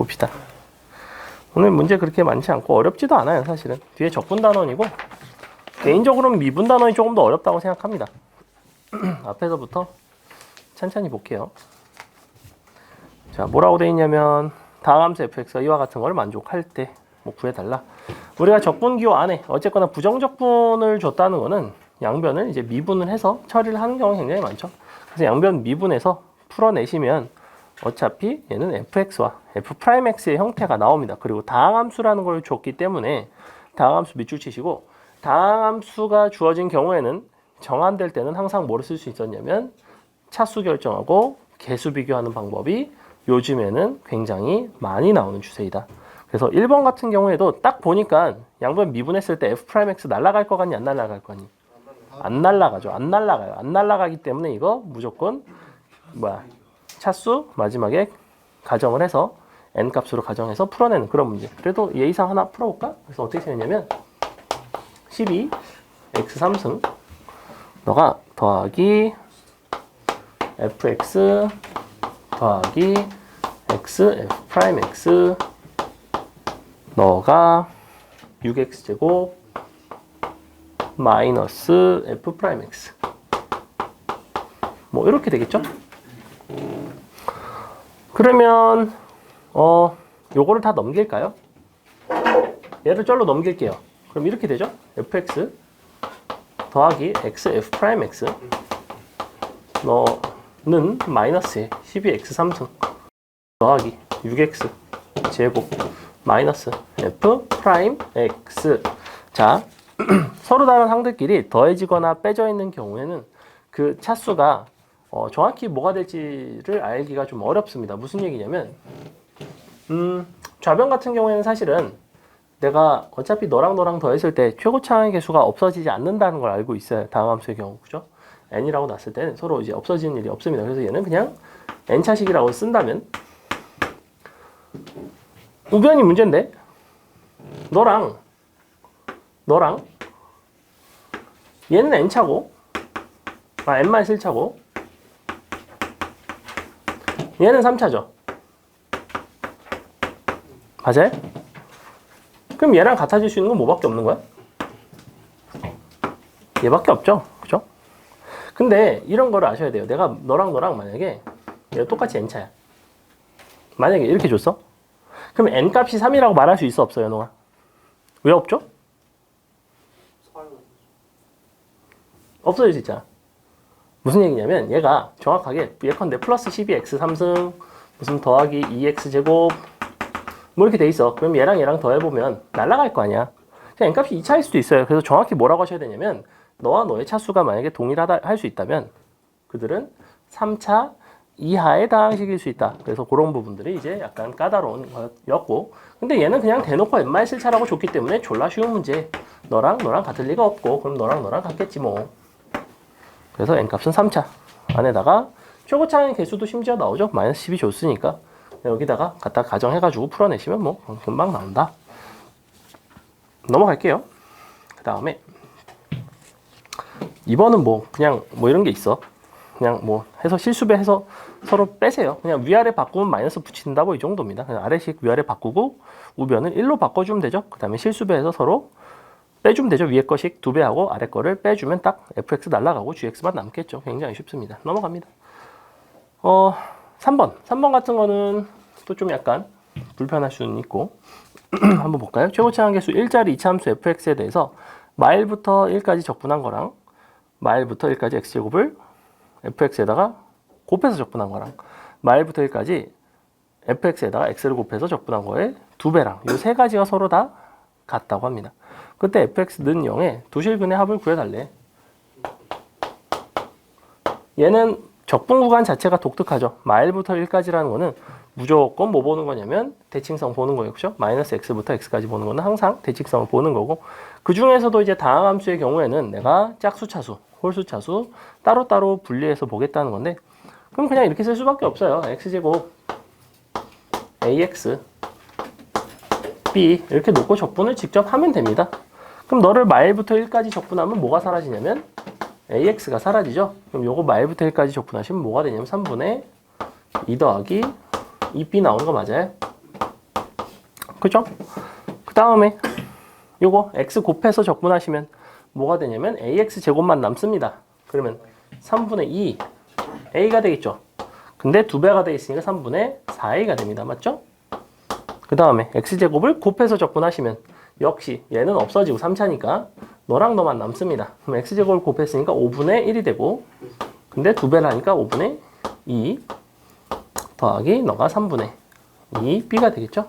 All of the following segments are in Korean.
봅시다. 오늘 문제 그렇게 많지 않고 어렵지도 않아요. 사실은 뒤에 적분 단원이고 개인적으로는 미분 단원이 조금 더 어렵다고 생각합니다. 앞에서부터 천천히 볼게요. 자, 뭐라고 돼 있냐면 다음 함수 fx가 이와 같은 걸 만족할 때 뭐 구해달라. 우리가 적분기호 안에 어쨌거나 부정적분을 줬다는 거는 양변을 이제 미분을 해서 처리를 하는 경우가 굉장히 많죠. 그래서 양변 미분해서 풀어내시면 어차피 얘는 fx와 f'x의 형태가 나옵니다. 그리고 다항함수라는 걸 줬기 때문에 다항함수 밑줄 치시고, 다항함수가 주어진 경우에는 정한될 때는 항상 뭐를 쓸 수 있었냐면 차수 결정하고 개수 비교하는 방법이 요즘에는 굉장히 많이 나오는 추세이다. 그래서 1번 같은 경우에도 딱 보니까 양변 미분했을 때 f'x 날아갈 거 같니 안 날아갈 거니? 안 날아가죠. 안 날아가요. 안 날아가기 때문에 이거 무조건 차수 마지막에 가정을 해서 n 값으로 가정해서 풀어내는 그런 문제. 그래도 예의상 하나 풀어볼까? 그래서 어떻게 되냐면 12 x 3승 너가 더하기 fx 더하기 x f'x 너가 6x제곱 마이너스 f'x 뭐 이렇게 되겠죠? 그러면 요거를 다 넘길까요? 얘를 쩔로 넘길게요. 그럼 이렇게 되죠? fx 더하기 x f'x 너는 마이너스 12x 3승 더하기 6x 제곱 마이너스 f'x. 자, 서로 다른 항들끼리 더해지거나 빼져 있는 경우에는 그 차수가 정확히 뭐가 될지를 알기가 좀 어렵습니다. 무슨 얘기냐면 좌변 같은 경우에는 사실은 내가 어차피 너랑 더했을 때 최고차항의 개수가 없어지지 않는다는 걸 알고 있어요. 다음 함수의 경우, 그죠? n이라고 놨을 때는 서로 이제 없어지는 일이 없습니다. 그래서 얘는 그냥 n차식이라고 쓴다면 우변이 문제인데 너랑 얘는 n차고 n-1차고 얘는 3차죠. 맞아요? 그럼 얘랑 같아질 수 있는 건 뭐밖에 없는 거야? 얘밖에 없죠. 그죠? 근데 이런 거를 아셔야 돼요. 내가 너랑 만약에 얘가 똑같이 n차야. 만약에 이렇게 줬어? 그럼 n값이 3이라고 말할 수 있어 없어요, 너가? 왜 없죠? 없어질 수 있잖아. 무슨 얘기냐면 얘가 정확하게 예컨대 플러스 12x 3승 무슨 더하기 2x 제곱 뭐 이렇게 돼 있어. 그럼 얘랑 더해보면 날아갈 거 아니야. 그냥 n값이 2차일 수도 있어요. 그래서 정확히 뭐라고 하셔야 되냐면 너와 너의 차수가 만약에 동일하다 할 수 있다면 그들은 3차 이하의 다항식일 수 있다. 그래서 그런 부분들이 이제 약간 까다로운 거였고, 근데 얘는 그냥 대놓고 n-1차라고 줬기 때문에 졸라 쉬운 문제. 너랑 같을 리가 없고 그럼 너랑 같겠지 뭐. 그래서 n값은 3차 안에다가 최고차항의 개수도 심지어 나오죠. 마이너스 10이 줬으니까 여기다가 갖다 가정해가지고 풀어내시면 뭐 금방 나온다. 넘어갈게요. 그 다음에 2번은 뭐 그냥 뭐 이런 게 있어. 그냥 뭐 해서 실수배 해서 서로 빼세요. 그냥 위아래 바꾸면 마이너스 붙인다고 이 정도입니다. 그냥 아래식 위아래 바꾸고 우변을 1로 바꿔주면 되죠. 그 다음에 실수배해서 서로 빼주면 되죠. 위에 거씩 2배하고 아래 거를 빼주면 딱 fx 날라가고 gx만 남겠죠. 굉장히 쉽습니다. 넘어갑니다. 3번 같은 거는 또 좀 약간 불편할 수는 있고 한번 볼까요? 최고차항 개수 1짜리 2차함수 fx에 대해서 마일부터 1까지 적분한 거랑 마일부터 1까지 x제곱을 fx에다가 곱해서 적분한 거랑 마일부터 1까지 fx에다가 x를 곱해서 적분한 거에 2배랑 이 세 가지가 서로 다 같다고 합니다. 그때 fx는 0에 두실근의 합을 구해달래. 얘는 적분 구간 자체가 독특하죠. 마일부터 1까지라는 거는 무조건 뭐 보는 거냐면 대칭성 보는 거예요. 그죠? 마이너스 x부터 x까지 보는 거는 항상 대칭성을 보는 거고, 그 중에서도 이제 다항함수의 경우에는 내가 짝수차수, 홀수차수 따로따로 분리해서 보겠다는 건데, 그럼 그냥 이렇게 쓸 수밖에 없어요. x제곱 ax b 이렇게 놓고 적분을 직접 하면 됩니다. 그럼 너를 마일부터 1까지 적분하면 뭐가 사라지냐면 AX가 사라지죠. 그럼 요거 마일부터 1까지 적분하시면 뭐가 되냐면 3분의 2 더하기 2B 나오는 거 맞아요? 그죠? 그 다음에 요거 x 곱해서 적분하시면 뭐가 되냐면 ax 제곱만 남습니다. 그러면 3분의 2 a가 되겠죠. 근데 2배가 돼 있으니까 3분의 4a가 됩니다. 맞죠? 그 다음에 x제곱을 곱해서 적분하시면 역시 얘는 없어지고 3차니까 너랑 너만 남습니다. 그럼 x제곱을 곱했으니까 5분의 1이 되고, 근데 2배를 하니까 5분의 2 더하기 너가 3분의 2b가 되겠죠.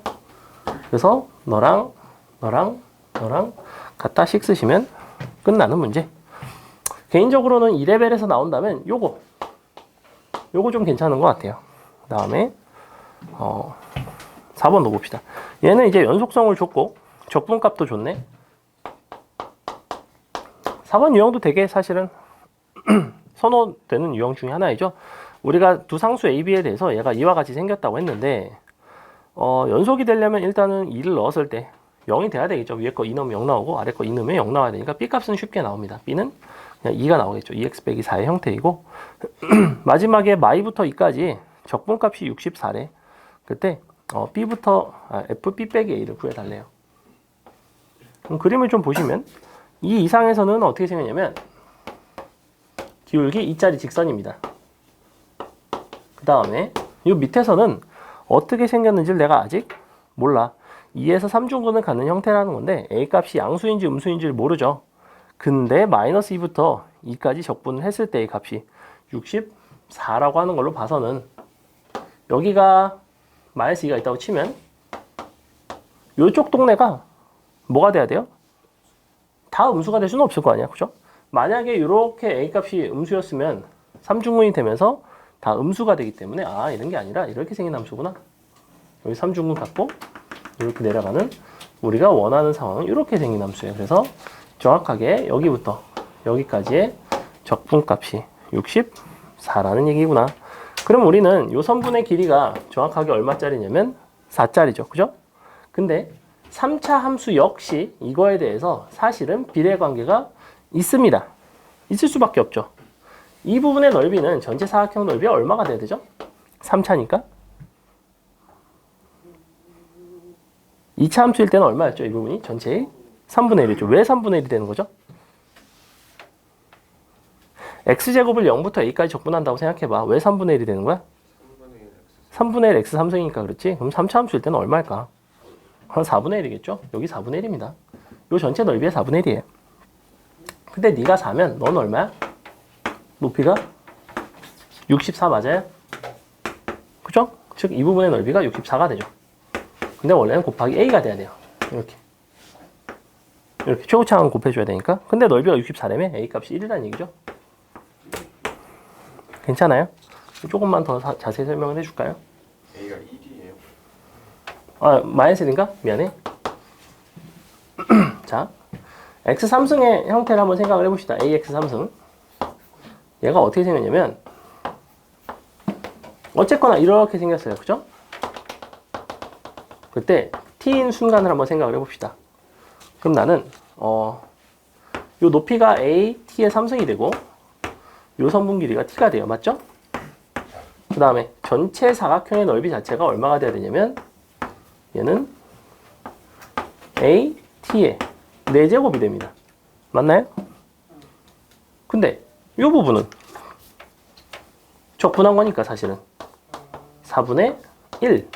그래서 너랑 갖다씩 쓰시면 끝나는 문제. 개인적으로는 2레벨에서 나온다면 요거 좀 괜찮은 것 같아요. 그 다음에 4번 넣어봅시다. 얘는 이제 연속성을 줬고 적분값도 줬네. 4번 유형도 되게 사실은 선호되는 유형 중에 하나이죠. 우리가 두 상수 A, B에 대해서 얘가 이와 같이 생겼다고 했는데 연속이 되려면 일단은 2를 넣었을 때 0이 돼야 되겠죠. 위에 거 2 넣으면 0 나오고 아래 거 2 넣으면 0 나와야 되니까 B 값은 쉽게 나옵니다. B는 그냥 2가 나오겠죠. 2x 빼기 4의 형태이고 마지막에 마이부터 2까지 적분값이 64래. 그때 B부터 FB 빼기 A를 구해달래요. 그럼 그림을 좀 보시면 이 이상에서는 어떻게 생겼냐면 기울기 2짜리 직선입니다. 그 다음에 이 밑에서는 어떻게 생겼는지를 내가 아직 몰라. 2에서 3중근을 갖는 형태라는 건데 A 값이 양수인지 음수인지를 모르죠. 근데 마이너스 2부터 2까지 적분을 했을 때의 값이 64라고 하는 걸로 봐서는 여기가 마이너스 2가 있다고 치면 이쪽 동네가 뭐가 돼야 돼요? 다 음수가 될 수는 없을 거 아니야. 그죠? 만약에 이렇게 A 값이 음수였으면 3중근이 되면서 다 음수가 되기 때문에 이런 게 아니라 이렇게 생긴 함수구나. 여기 3중근 갖고 이렇게 내려가는 우리가 원하는 상황은 이렇게 생긴 함수예요. 그래서 정확하게 여기부터 여기까지의 적분값이 64라는 얘기구나. 그럼 우리는 이 선분의 길이가 정확하게 얼마짜리냐면 4짜리죠. 그죠? 근데 3차 함수 역시 이거에 대해서 사실은 비례관계가 있습니다. 있을 수밖에 없죠. 이 부분의 넓이는 전체 사각형 넓이가 얼마가 돼야 되죠? 3차니까. 2차 함수일 때는 얼마였죠? 이 부분이 전체의 3분의 1이죠. 왜 3분의 1이 되는 거죠? x제곱을 0부터 a까지 적분한다고 생각해봐. 왜 3분의 1이 되는 거야? 3분의 1 x 3승이니까 그렇지. 그럼 3차 함수일 때는 얼마일까? 한 4분의 1이겠죠? 여기 4분의 1입니다. 요 전체 넓이의 4분의 1이에요. 근데 네가 4면 넌 얼마야? 높이가 64 맞아요? 그죠? 즉 이 부분의 넓이가 64가 되죠. 근데 원래는 곱하기 a가 돼야 돼요. 이렇게 최고차항 곱해줘야 되니까. 근데 넓이가 64라면 a 값이 1이라는 얘기죠. 괜찮아요? 조금만 더 자세히 설명을 해줄까요? A가 1이에요. 마이너스 1인가? 미안해. 자, x 3승의 형태를 한번 생각을 해봅시다. ax 3승. 얘가 어떻게 생겼냐면 어쨌거나 이렇게 생겼어요. 그죠? 그때 t인 순간을 한번 생각을 해봅시다. 그럼 나는 요 높이가 a, t의 3승이 되고 요 선분 길이가 t가 돼요. 맞죠? 그 다음에 전체 사각형의 넓이 자체가 얼마가 돼야 되냐면 얘는 a, t의 4제곱이 됩니다. 맞나요? 근데 이 부분은 적분한 거니까 사실은 4분의 1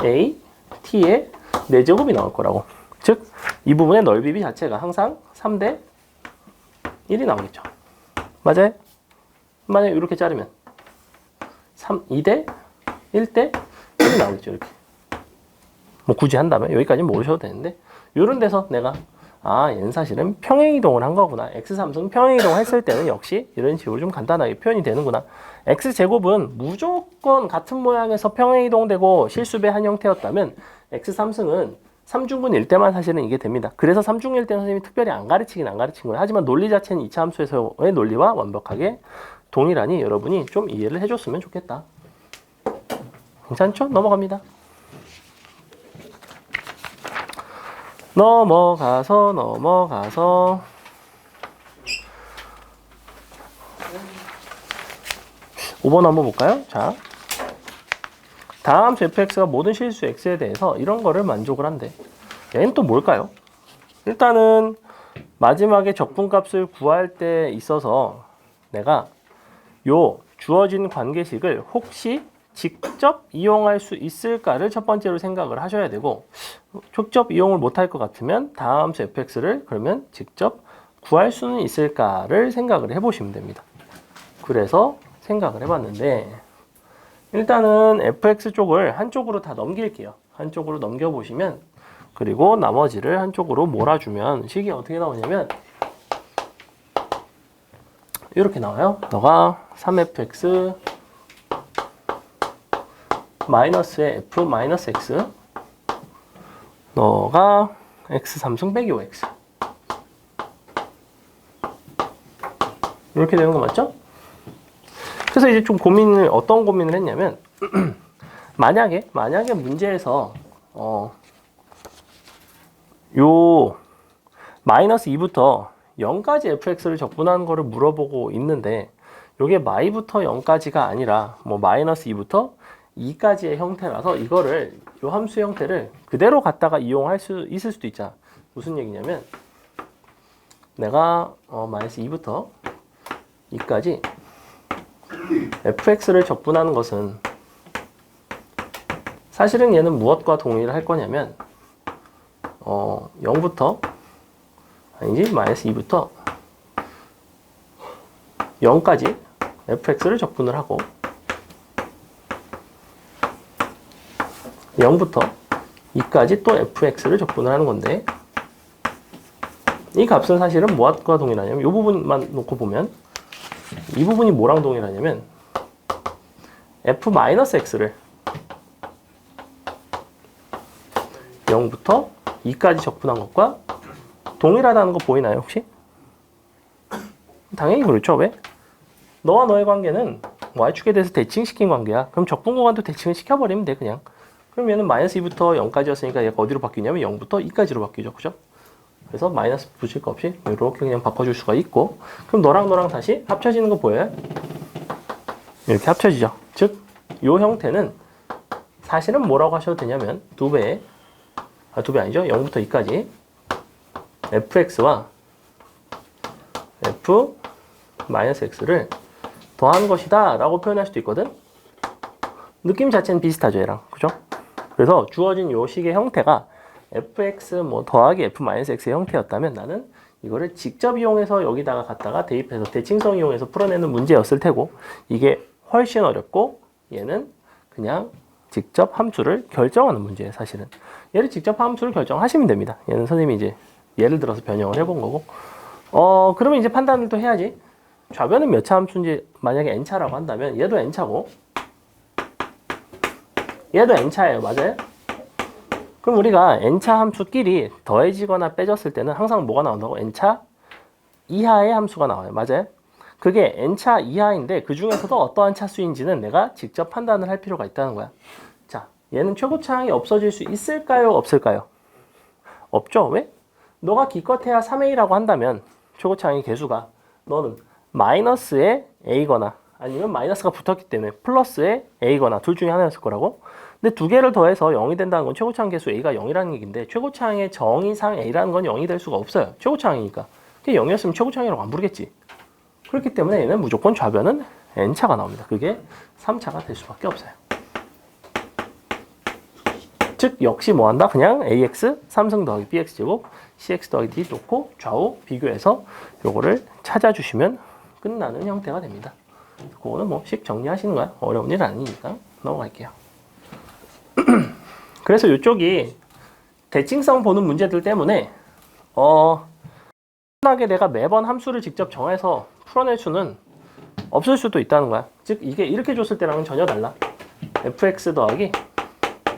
a, t의 4제곱이 나올 거라고. 즉 이 부분의 넓이비 자체가 항상 3대 1이 나오겠죠. 맞아요? 만약에 이렇게 자르면 2대 1대 1이 나오겠죠. 이렇게. 뭐 굳이 한다면 여기까지는 모르셔도 되는데 이런 데서 내가 얘는 사실은 평행이동을 한 거구나. x3승 평행이동 했을 때는 역시 이런 식으로 좀 간단하게 표현이 되는구나. x제곱은 무조건 같은 모양에서 평행이동되고 실수배한 형태였다면 x3승은 3중근일 때만 사실은 이게 됩니다. 그래서 3중일 때 선생님이 특별히 안 가르친 거예요. 하지만 논리 자체는 2차 함수에서의 논리와 완벽하게 동일하니 여러분이 좀 이해를 해줬으면 좋겠다. 괜찮죠? 넘어갑니다. 넘어가서 5번 한번 볼까요? 자, 다음 함수 fx가 모든 실수 x에 대해서 이런 거를 만족을 한대. 얘는 또 뭘까요? 일단은 마지막에 적분값을 구할 때 있어서 내가 요 주어진 관계식을 혹시 직접 이용할 수 있을까를 첫 번째로 생각을 하셔야 되고, 직접 이용을 못할 것 같으면 다음 함수 fx를 그러면 직접 구할 수는 있을까를 생각을 해보시면 됩니다. 그래서 생각을 해봤는데, 일단은 fx 쪽을 한쪽으로 다 넘길게요. 한쪽으로 넘겨보시면, 그리고 나머지를 한쪽으로 몰아주면 식이 어떻게 나오냐면 이렇게 나와요. 너가 3fx 마이너스의 f 마이너스 x, 너가 x 3승 빼기 5x, 이렇게 되는 거 맞죠? 그래서 이제 좀 어떤 고민을 했냐면 만약에 문제에서 요 마이너스 2부터 0까지 fx를 적분하는 거를 물어보고 있는데, 요게 마이부터 0까지가 아니라 뭐 마이너스 2부터 2까지의 형태라서 이거를 요 함수 형태를 그대로 갖다가 이용할 수 있을 수도 있잖아. 무슨 얘기냐면 내가 마이너스 2부터 2까지 fx를 적분하는 것은 사실은 얘는 무엇과 동일을 할 거냐면 0부터 아니지 마이너스 2부터 0까지 fx를 적분을 하고 0부터 2까지 또 fx를 적분을 하는 건데, 이 값은 사실은 무엇과 동일하냐면 이 부분만 놓고 보면 이 부분이 뭐랑 동일하냐면 f-x를 0부터 2까지 적분한 것과 동일하다는 거 보이나요, 혹시? 당연히 그렇죠. 왜? 너와 너의 관계는 y축에 대해서 대칭시킨 관계야. 그럼 적분 구간도 대칭을 시켜버리면 돼, 그냥. 그럼 얘는 마이너스 2부터 0까지였으니까 얘가 어디로 바뀌냐면 0부터 2까지로 바뀌죠, 그죠? 그래서 마이너스 붙일 거 없이 이렇게 그냥 바꿔줄 수가 있고, 그럼 너랑 다시 합쳐지는 거 보여요? 이렇게 합쳐지죠. 즉, 요 형태는 사실은 뭐라고 하셔도 되냐면 두 배 아니죠. 0부터 2까지 fx와 f-x를 더한 것이다 라고 표현할 수도 있거든. 느낌 자체는 비슷하죠, 얘랑. 그죠? 그래서 주어진 요 식의 형태가 fx 뭐 더하기 f-x의 형태였다면 나는 이거를 직접 이용해서 여기다가 갖다가 대입해서 대칭성 이용해서 풀어내는 문제였을 테고, 이게 훨씬 어렵고 얘는 그냥 직접 함수를 결정하는 문제예요, 사실은. 얘를 직접 함수를 결정하시면 됩니다. 얘는 선생님이 이제 예를 들어서 변형을 해본 거고, 그러면 이제 판단을 또 해야지. 좌변은 몇 차 함수인지 만약에 n차라고 한다면 얘도 n차고 얘도 n차예요. 맞아요? 그럼 우리가 n차 함수끼리 더해지거나 빼졌을 때는 항상 뭐가 나온다고? n차 이하의 함수가 나와요. 맞아요? 그게 n차 이하인데 그 중에서도 어떠한 차수인지는 내가 직접 판단을 할 필요가 있다는 거야. 자, 얘는 최고차항이 없어질 수 있을까요? 없을까요? 없죠. 왜? 너가 기껏해야 3a라고 한다면 최고차항의 개수가 너는 마이너스에 a거나 아니면 마이너스가 붙었기 때문에 플러스에 a거나 둘 중에 하나였을 거라고. 근데 두 개를 더해서 0이 된다는 건 최고차항 개수 a가 0이라는 얘기인데, 최고차항의 정의상 a라는 건 0이 될 수가 없어요. 최고차항이니까. 그게 0이었으면 최고차항이라고 안 부르겠지. 그렇기 때문에 얘는 무조건 좌변은 n차가 나옵니다. 그게 3차가 될 수밖에 없어요. 즉 역시 뭐한다? 그냥 ax 3승 더하기 bx제곱 cx 더하기 d 놓고 좌우 비교해서 요거를 찾아주시면 끝나는 형태가 됩니다. 그거는 뭐 식 정리하시는 거야. 어려운 일 아니니까 넘어갈게요. 그래서 이쪽이 대칭성 보는 문제들 때문에 편하게 내가 매번 함수를 직접 정해서 풀어낼 수는 없을 수도 있다는 거야. 즉 이게 이렇게 줬을 때랑은 전혀 달라. fx 더하기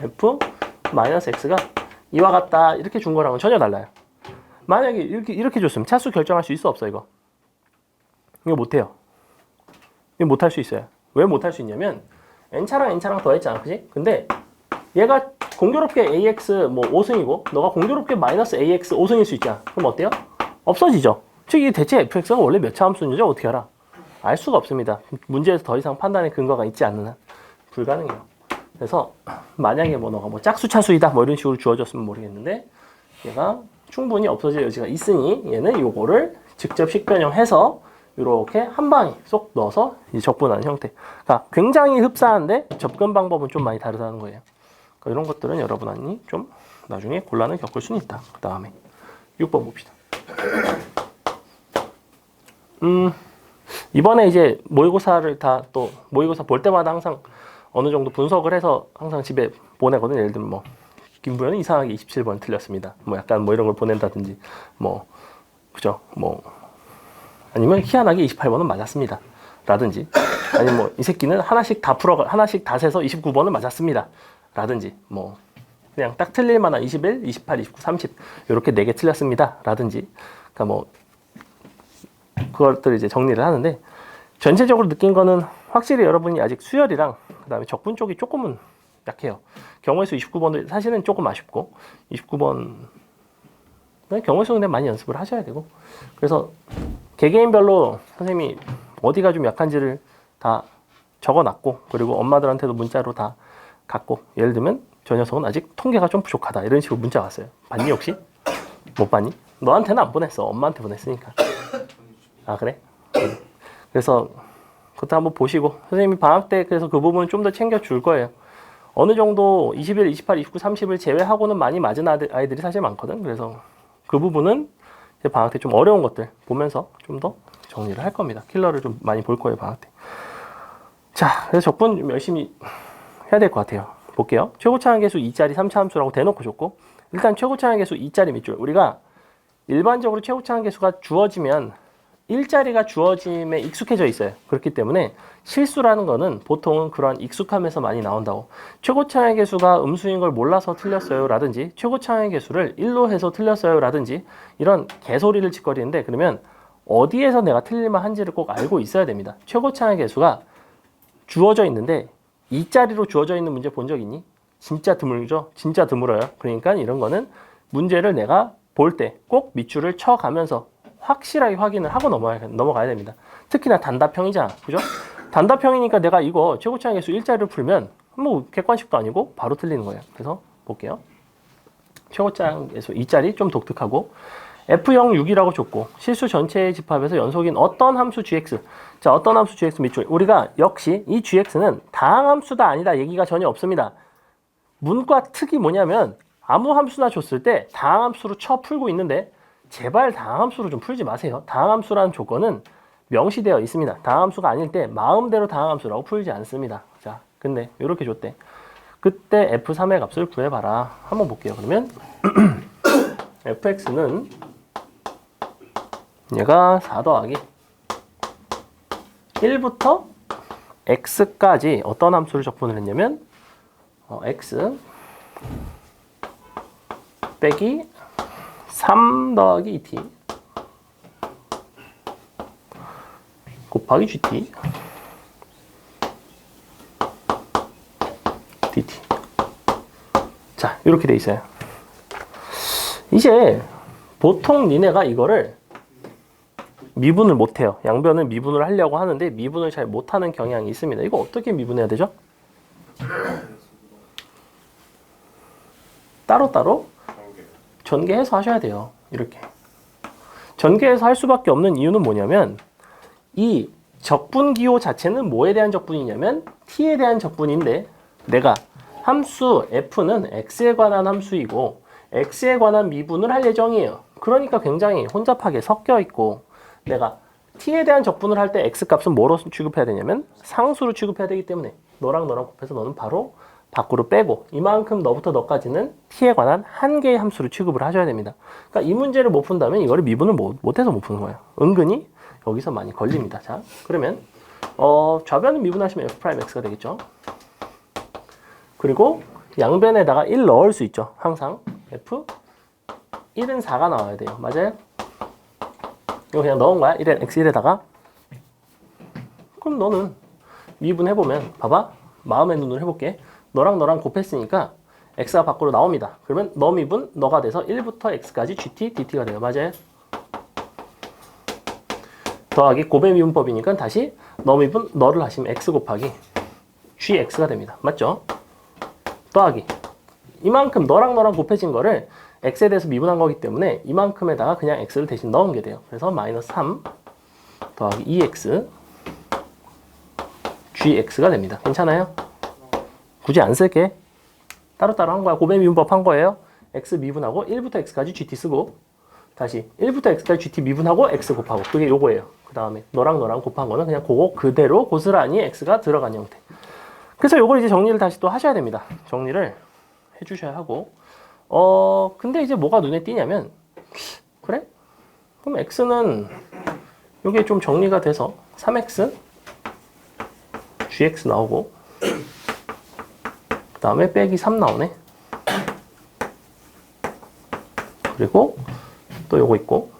f-x가 이와 같다 이렇게 준 거랑은 전혀 달라요. 만약에 이렇게 줬으면 차수 결정할 수 있어 없어? 이거 못해요. 이거 못할 수 있어요. 왜 못할 수 있냐면 n차랑 더했잖아, 그지? 근데 얘가 공교롭게 ax 뭐 5승이고 너가 공교롭게 마이너스 ax 5승일 수 있잖아. 그럼 어때요? 없어지죠. 즉 이 대체 fx가 원래 몇 차 함수인지 어떻게 알아? 알 수가 없습니다. 문제에서 더 이상 판단의 근거가 있지 않는 한 불가능해요. 그래서 만약에 뭐 너가 뭐 짝수차수이다 뭐 이런 식으로 주어졌으면 모르겠는데 얘가 충분히 없어질 여지가 있으니 얘는 요거를 직접 식변형해서 이렇게 한 방에 쏙 넣어서 이제 적분하는 형태. 그러니까 굉장히 흡사한데 접근 방법은 좀 많이 다르다는 거예요. 그러니까 이런 것들은 여러분이 좀 나중에 곤란을 겪을 수는 있다. 그 다음에 6번 봅시다. 이번에 이제 모의고사를 다 또 모의고사 볼 때마다 항상 어느 정도 분석을 해서 항상 집에 보내거든요. 예를 들면 뭐 김부현은 이상하게 27번 틀렸습니다. 뭐 약간 뭐 이런 걸 보낸다든지 뭐 그죠? 뭐 아니면 희한하게 28번은 맞았습니다. 라든지 아니면 뭐 이 새끼는 하나씩 다 세서 29번은 맞았습니다. 라든지 뭐 그냥 딱 틀릴 만한 21, 28, 29, 30 이렇게 4개 틀렸습니다. 라든지 그러니까 뭐 그것들 이제 정리를 하는데 전체적으로 느낀 거는 확실히 여러분이 아직 수열이랑 그다음에 적분 쪽이 조금은 약해요. 경우의 수 29번도 사실은 조금 아쉽고 29번 경우의 수 근데 많이 연습을 하셔야 되고 그래서 개개인별로 선생님이 어디가 좀 약한지를 다 적어놨고 그리고 엄마들한테도 문자로 다 갔고 예를 들면 저 녀석은 아직 통계가 좀 부족하다 이런 식으로 문자 왔어요. 봤니 혹시? 못 봤니? 너한테는 안 보냈어. 엄마한테 보냈으니까. 아 그래? 그래서 그것도 한번 보시고 선생님이 방학 때 그래서 그 부분은 좀 더 챙겨줄 거예요. 어느 정도 21, 28, 29, 30을 제외하고는 많이 맞은 아이들이 사실 많거든. 그래서 그 부분은 이제 방학 때 좀 어려운 것들 보면서 좀 더 정리를 할 겁니다. 킬러를 좀 많이 볼 거예요, 방학 때. 자, 그래서 적분 좀 열심히 해야 될 것 같아요. 볼게요. 최고차항 계수 2짜리 3차 함수라고 대놓고 줬고 일단 최고차항 계수 2짜리 밑줄. 우리가 일반적으로 최고차항 계수가 주어지면 1자리가 주어짐에 익숙해져 있어요. 그렇기 때문에 실수라는 거는 보통은 그러한 익숙함에서 많이 나온다고. 최고차항의 계수가 음수인 걸 몰라서 틀렸어요 라든지 최고차항의 계수를 1로 해서 틀렸어요 라든지 이런 개소리를 짓거리는데 그러면 어디에서 내가 틀릴만 한지를 꼭 알고 있어야 됩니다. 최고차항의 계수가 주어져 있는데 2자리로 주어져 있는 문제 본 적 있니? 진짜 드물죠? 진짜 드물어요. 그러니까 이런 거는 문제를 내가 볼 때 꼭 밑줄을 쳐가면서 확실하게 확인을 하고 넘어가야 됩니다. 특히나 단답형이잖아. 그죠? 단답형이니까 내가 이거 최고차항 계수 1자리를 풀면 뭐 객관식도 아니고 바로 틀리는 거예요. 그래서 볼게요. 최고차항 계수 2자리 좀 독특하고 F0 6이라고 줬고 실수 전체의 집합에서 연속인 어떤 함수 gx. 자, 어떤 함수 gx 밑줄. 우리가 역시 이 gx는 다항함수다 아니다 얘기가 전혀 없습니다. 문과 특이 뭐냐면 아무 함수나 줬을 때 다항함수로 쳐 풀고 있는데 제발 다항함수로 좀 풀지 마세요. 다항함수라는 조건은 명시되어 있습니다. 다항함수가 아닐 때 마음대로 다항함수라고 풀지 않습니다. 자, 근데 이렇게 줬대. 그때 F3의 값을 구해봐라. 한번 볼게요. 그러면 fx는 얘가 4 더하기 1부터 x까지 어떤 함수를 적분을 했냐면 x 빼기 3 더하기 2t 곱하기 gt dt. 자, 이렇게 돼 있어요. 이제 보통 니네가 이거를 미분을 못해요. 양변은 미분을 하려고 하는데 미분을 잘 못하는 경향이 있습니다. 이거 어떻게 미분해야 되죠? 따로따로 전개해서 하셔야 돼요. 이렇게 전개해서 할 수밖에 없는 이유는 뭐냐면 이 적분기호 자체는 뭐에 대한 적분이냐면 t에 대한 적분인데 내가 함수 f는 x에 관한 함수이고 x에 관한 미분을 할 예정이에요. 그러니까 굉장히 혼잡하게 섞여 있고 내가 t에 대한 적분을 할 때 x값은 뭐로 취급해야 되냐면 상수로 취급해야 되기 때문에 너랑 곱해서 너는 바로 밖으로 빼고 이만큼 너부터 너까지는 t에 관한 한 개의 함수를 취급을 하셔야 됩니다. 그러니까 이 문제를 못 푼다면 이거를 미분을 못해서 못 푸는 거예요. 은근히 여기서 많이 걸립니다. 자, 그러면 좌변을 미분하시면 f'x가 되겠죠. 그리고 양변에다가 1 넣을 수 있죠. 항상 f 1은 4가 나와야 돼요. 맞아요? 이거 그냥 넣은 거야. 1에 x1에다가 그럼 너는 미분해보면 봐봐. 마음의 눈으로 해볼게. 너랑 곱했으니까 x가 밖으로 나옵니다. 그러면 너 미분 너가 돼서 1부터 x까지 gt, dt가 돼요. 맞아요? 더하기 곱의 미분법이니까 다시 너 미분 너를 하시면 x 곱하기 gx가 됩니다. 맞죠? 더하기 이만큼 너랑 곱해진 거를 x에 대해서 미분한 거기 때문에 이만큼에다가 그냥 x를 대신 넣은 게 돼요. 그래서 마이너스 3 더하기 2x gx가 됩니다. 괜찮아요? 굳이 안 쓸게. 따로따로 한 거야. 곱의 미분법 한 거예요. x 미분하고 1부터 x까지 gt 쓰고 다시 1부터 x까지 gt 미분하고 x 곱하고 그게 요거예요. 그 다음에 너랑 곱한 거는 그냥 그거 그대로 고스란히 x가 들어간 형태. 그래서 요걸 이제 정리를 다시 또 하셔야 됩니다. 정리를 해주셔야 하고 근데 이제 뭐가 눈에 띄냐면 그래? 그럼 x는 요게 좀 정리가 돼서 3x gx 나오고 그 다음에 빼기 3 나오네. 그리고 또 요거 있고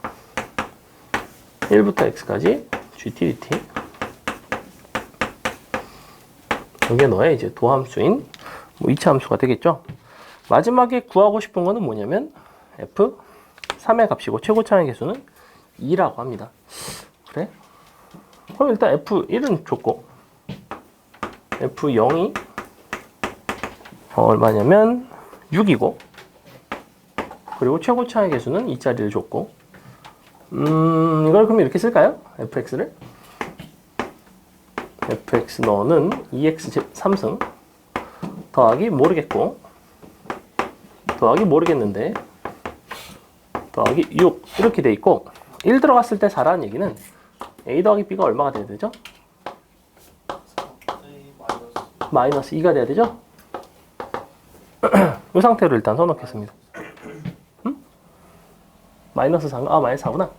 1부터 x까지 gt dt 이게 너의 이제 도함수인 뭐 2차 함수가 되겠죠. 마지막에 구하고 싶은 거는 뭐냐면 f3의 값이고 최고차의 개수는 2라고 합니다. 그래? 그럼 일단 f1은 줬고 f0이 얼마냐면 6이고 그리고 최고차의 개수는 2짜리를 줬고 이걸 그럼 이렇게 쓸까요? fx를 fx 너는 2x 3승 더하기 모르겠고 더하기 모르겠는데 더하기 6 이렇게 돼 있고 1 들어갔을 때 4라는 얘기는 a 더하기 b가 얼마가 돼야 되죠? 마이너스 2가 돼야 되죠? 이 상태로 일단 써놓겠습니다. 마이너스 4, 마이너스 4구나.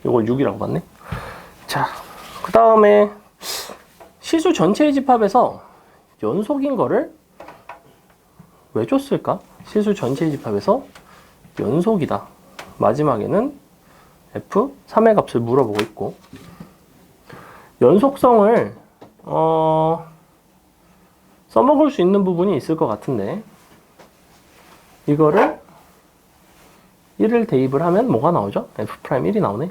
이걸 6이라고 봤네. 자, 그 다음에 시수 전체의 집합에서 연속인 거를 왜 줬을까? 시수 전체의 집합에서 연속이다. 마지막에는 f3의 값을 물어보고 있고 연속성을 써먹을 수 있는 부분이 있을 것 같은데 이거를 1을 대입을 하면 뭐가 나오죠? f'1이 나오네.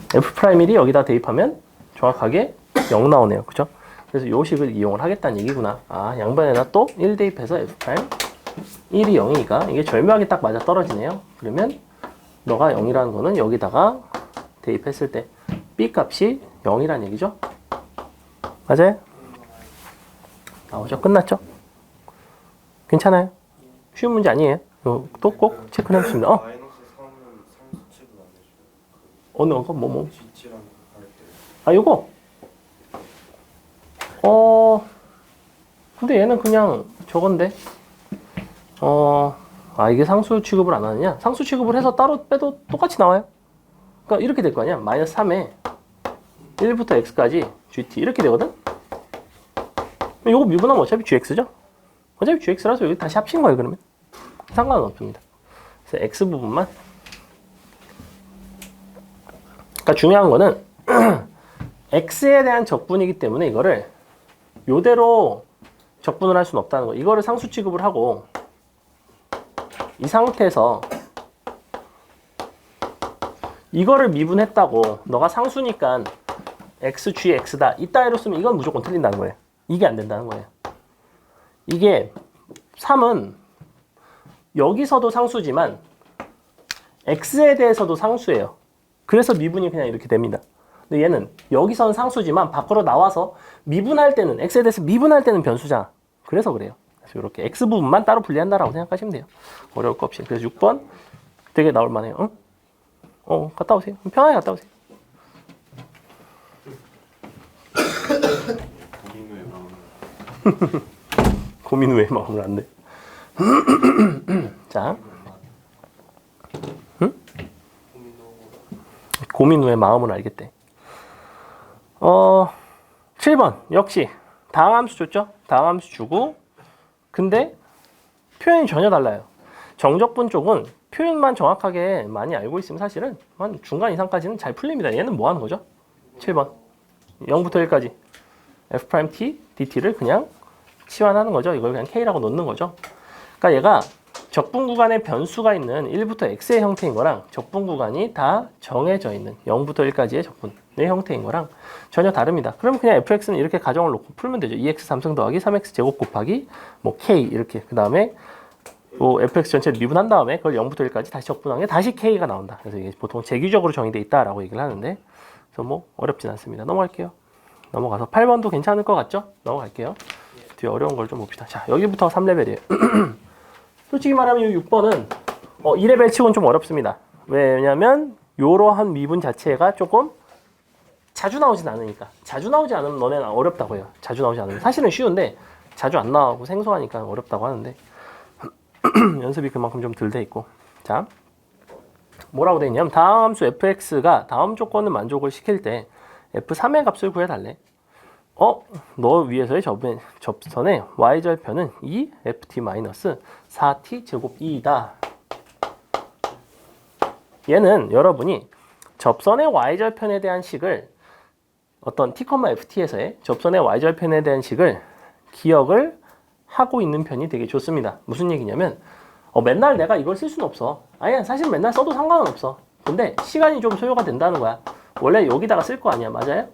f'1이 여기다 대입하면 정확하게 0 나오네요. 그죠? 그래서 요 식을 이용을 하겠다는 얘기구나. 아, 양변에다 또 1 대입해서 f'1이 0이니까 이게 절묘하게 딱 맞아 떨어지네요. 그러면 너가 0이라는 거는 여기다가 대입했을 때 b 값이 0이라는 얘기죠? 맞아요? 나오죠? 끝났죠? 괜찮아요? 쉬운 문제 아니에요? 또 꼭 체크를 해보십니다. 어느 거? 뭐? 아, 요거? 근데 얘는 그냥 저건데 이게 상수 취급을 안 하느냐? 상수 취급을 해서 따로 빼도 똑같이 나와요. 그러니까 이렇게 될 거 아니야? 마이너스 3에 1부터 x까지 gt 이렇게 되거든? 요거 미분하면 어차피 gx죠? 어차피 gx라서 여기 다시 합친 거예요, 그러면. 상관은 없습니다. 그래서 x 부분만. 그러니까 중요한 거는 x에 대한 적분이기 때문에 이거를 요대로 적분을 할 수는 없다는 거. 이거를 상수 취급을 하고 이 상태에서 이거를 미분했다고 너가 상수니까 x, g, x다 이따위로 쓰면 이건 무조건 틀린다는 거예요. 이게 안 된다는 거예요. 이게 3은 여기서도 상수지만 x에 대해서도 상수예요. 그래서 미분이 그냥 이렇게 됩니다. 근데 얘는 여기선 상수지만 밖으로 나와서 미분할 때는 x에 대해서 미분할 때는 변수잖아. 그래서 그래요. 그래서 이렇게 x 부분만 따로 분리한다라고 생각하시면 돼요. 어려울 거 없이. 그래서 6번 되게 나올 만해요. 응? 갔다 오세요. 편하게 갔다 오세요. 고민 후에 마음을 안 내. 자, 고민 후에 마음을 알겠대. 7번 역시 다항함수 줬죠? 다항함수 주고 근데 표현이 전혀 달라요. 정적분 쪽은 표현만 정확하게 많이 알고 있으면 사실은 한 중간 이상까지는 잘 풀립니다. 얘는 뭐 하는 거죠? 7번 0부터 1까지 f't dt를 그냥 치환하는 거죠. 이걸 그냥 k라고 놓는 거죠. 그러니까 얘가 적분 구간에 변수가 있는 1부터 x의 형태인 거랑 적분 구간이 다 정해져 있는 0부터 1까지의 적분의 형태인 거랑 전혀 다릅니다. 그럼 그냥 fx는 이렇게 가정을 놓고 풀면 되죠. 2x 3승 더하기 3x 제곱 곱하기 뭐 k 이렇게. 그 다음에 뭐 fx 전체를 미분한 다음에 그걸 0부터 1까지 다시 적분한 게 다시 k가 나온다. 그래서 이게 보통 재규적으로 정의되어 있다라고 얘기를 하는데 그래서 뭐 어렵진 않습니다. 넘어갈게요. 넘어가서 8번도 괜찮을 것 같죠? 넘어갈게요. 뒤에 어려운 걸 좀 봅시다. 자, 여기부터 3레벨이에요. 솔직히 말하면 이 6번은 2레벨 치고는 좀 어렵습니다. 왜냐면 요러한 미분 자체가 조금 자주 나오진 않으니까. 자주 나오지 않으면 너네는 어렵다고 해요. 자주 나오지 않으면. 사실은 쉬운데 자주 안 나오고 생소하니까 어렵다고 하는데 연습이 그만큼 좀 덜 돼 있고. 자, 뭐라고 돼 있냐면 다음 함수 fx가 다음 조건을 만족을 시킬 때 f3의 값을 구해달래. 너 위에서의 접선의 y절편은 2ft-4t 제곱 2이다. 얘는 여러분이 접선의 y절편에 대한 식을 어떤 t,ft에서의 접선의 y절편에 대한 식을 기억을 하고 있는 편이 되게 좋습니다. 무슨 얘기냐면 맨날 내가 이걸 쓸 수는 없어. 아니야, 사실 맨날 써도 상관은 없어. 근데 시간이 좀 소요가 된다는 거야. 원래 여기다가 쓸 거 아니야, 맞아요?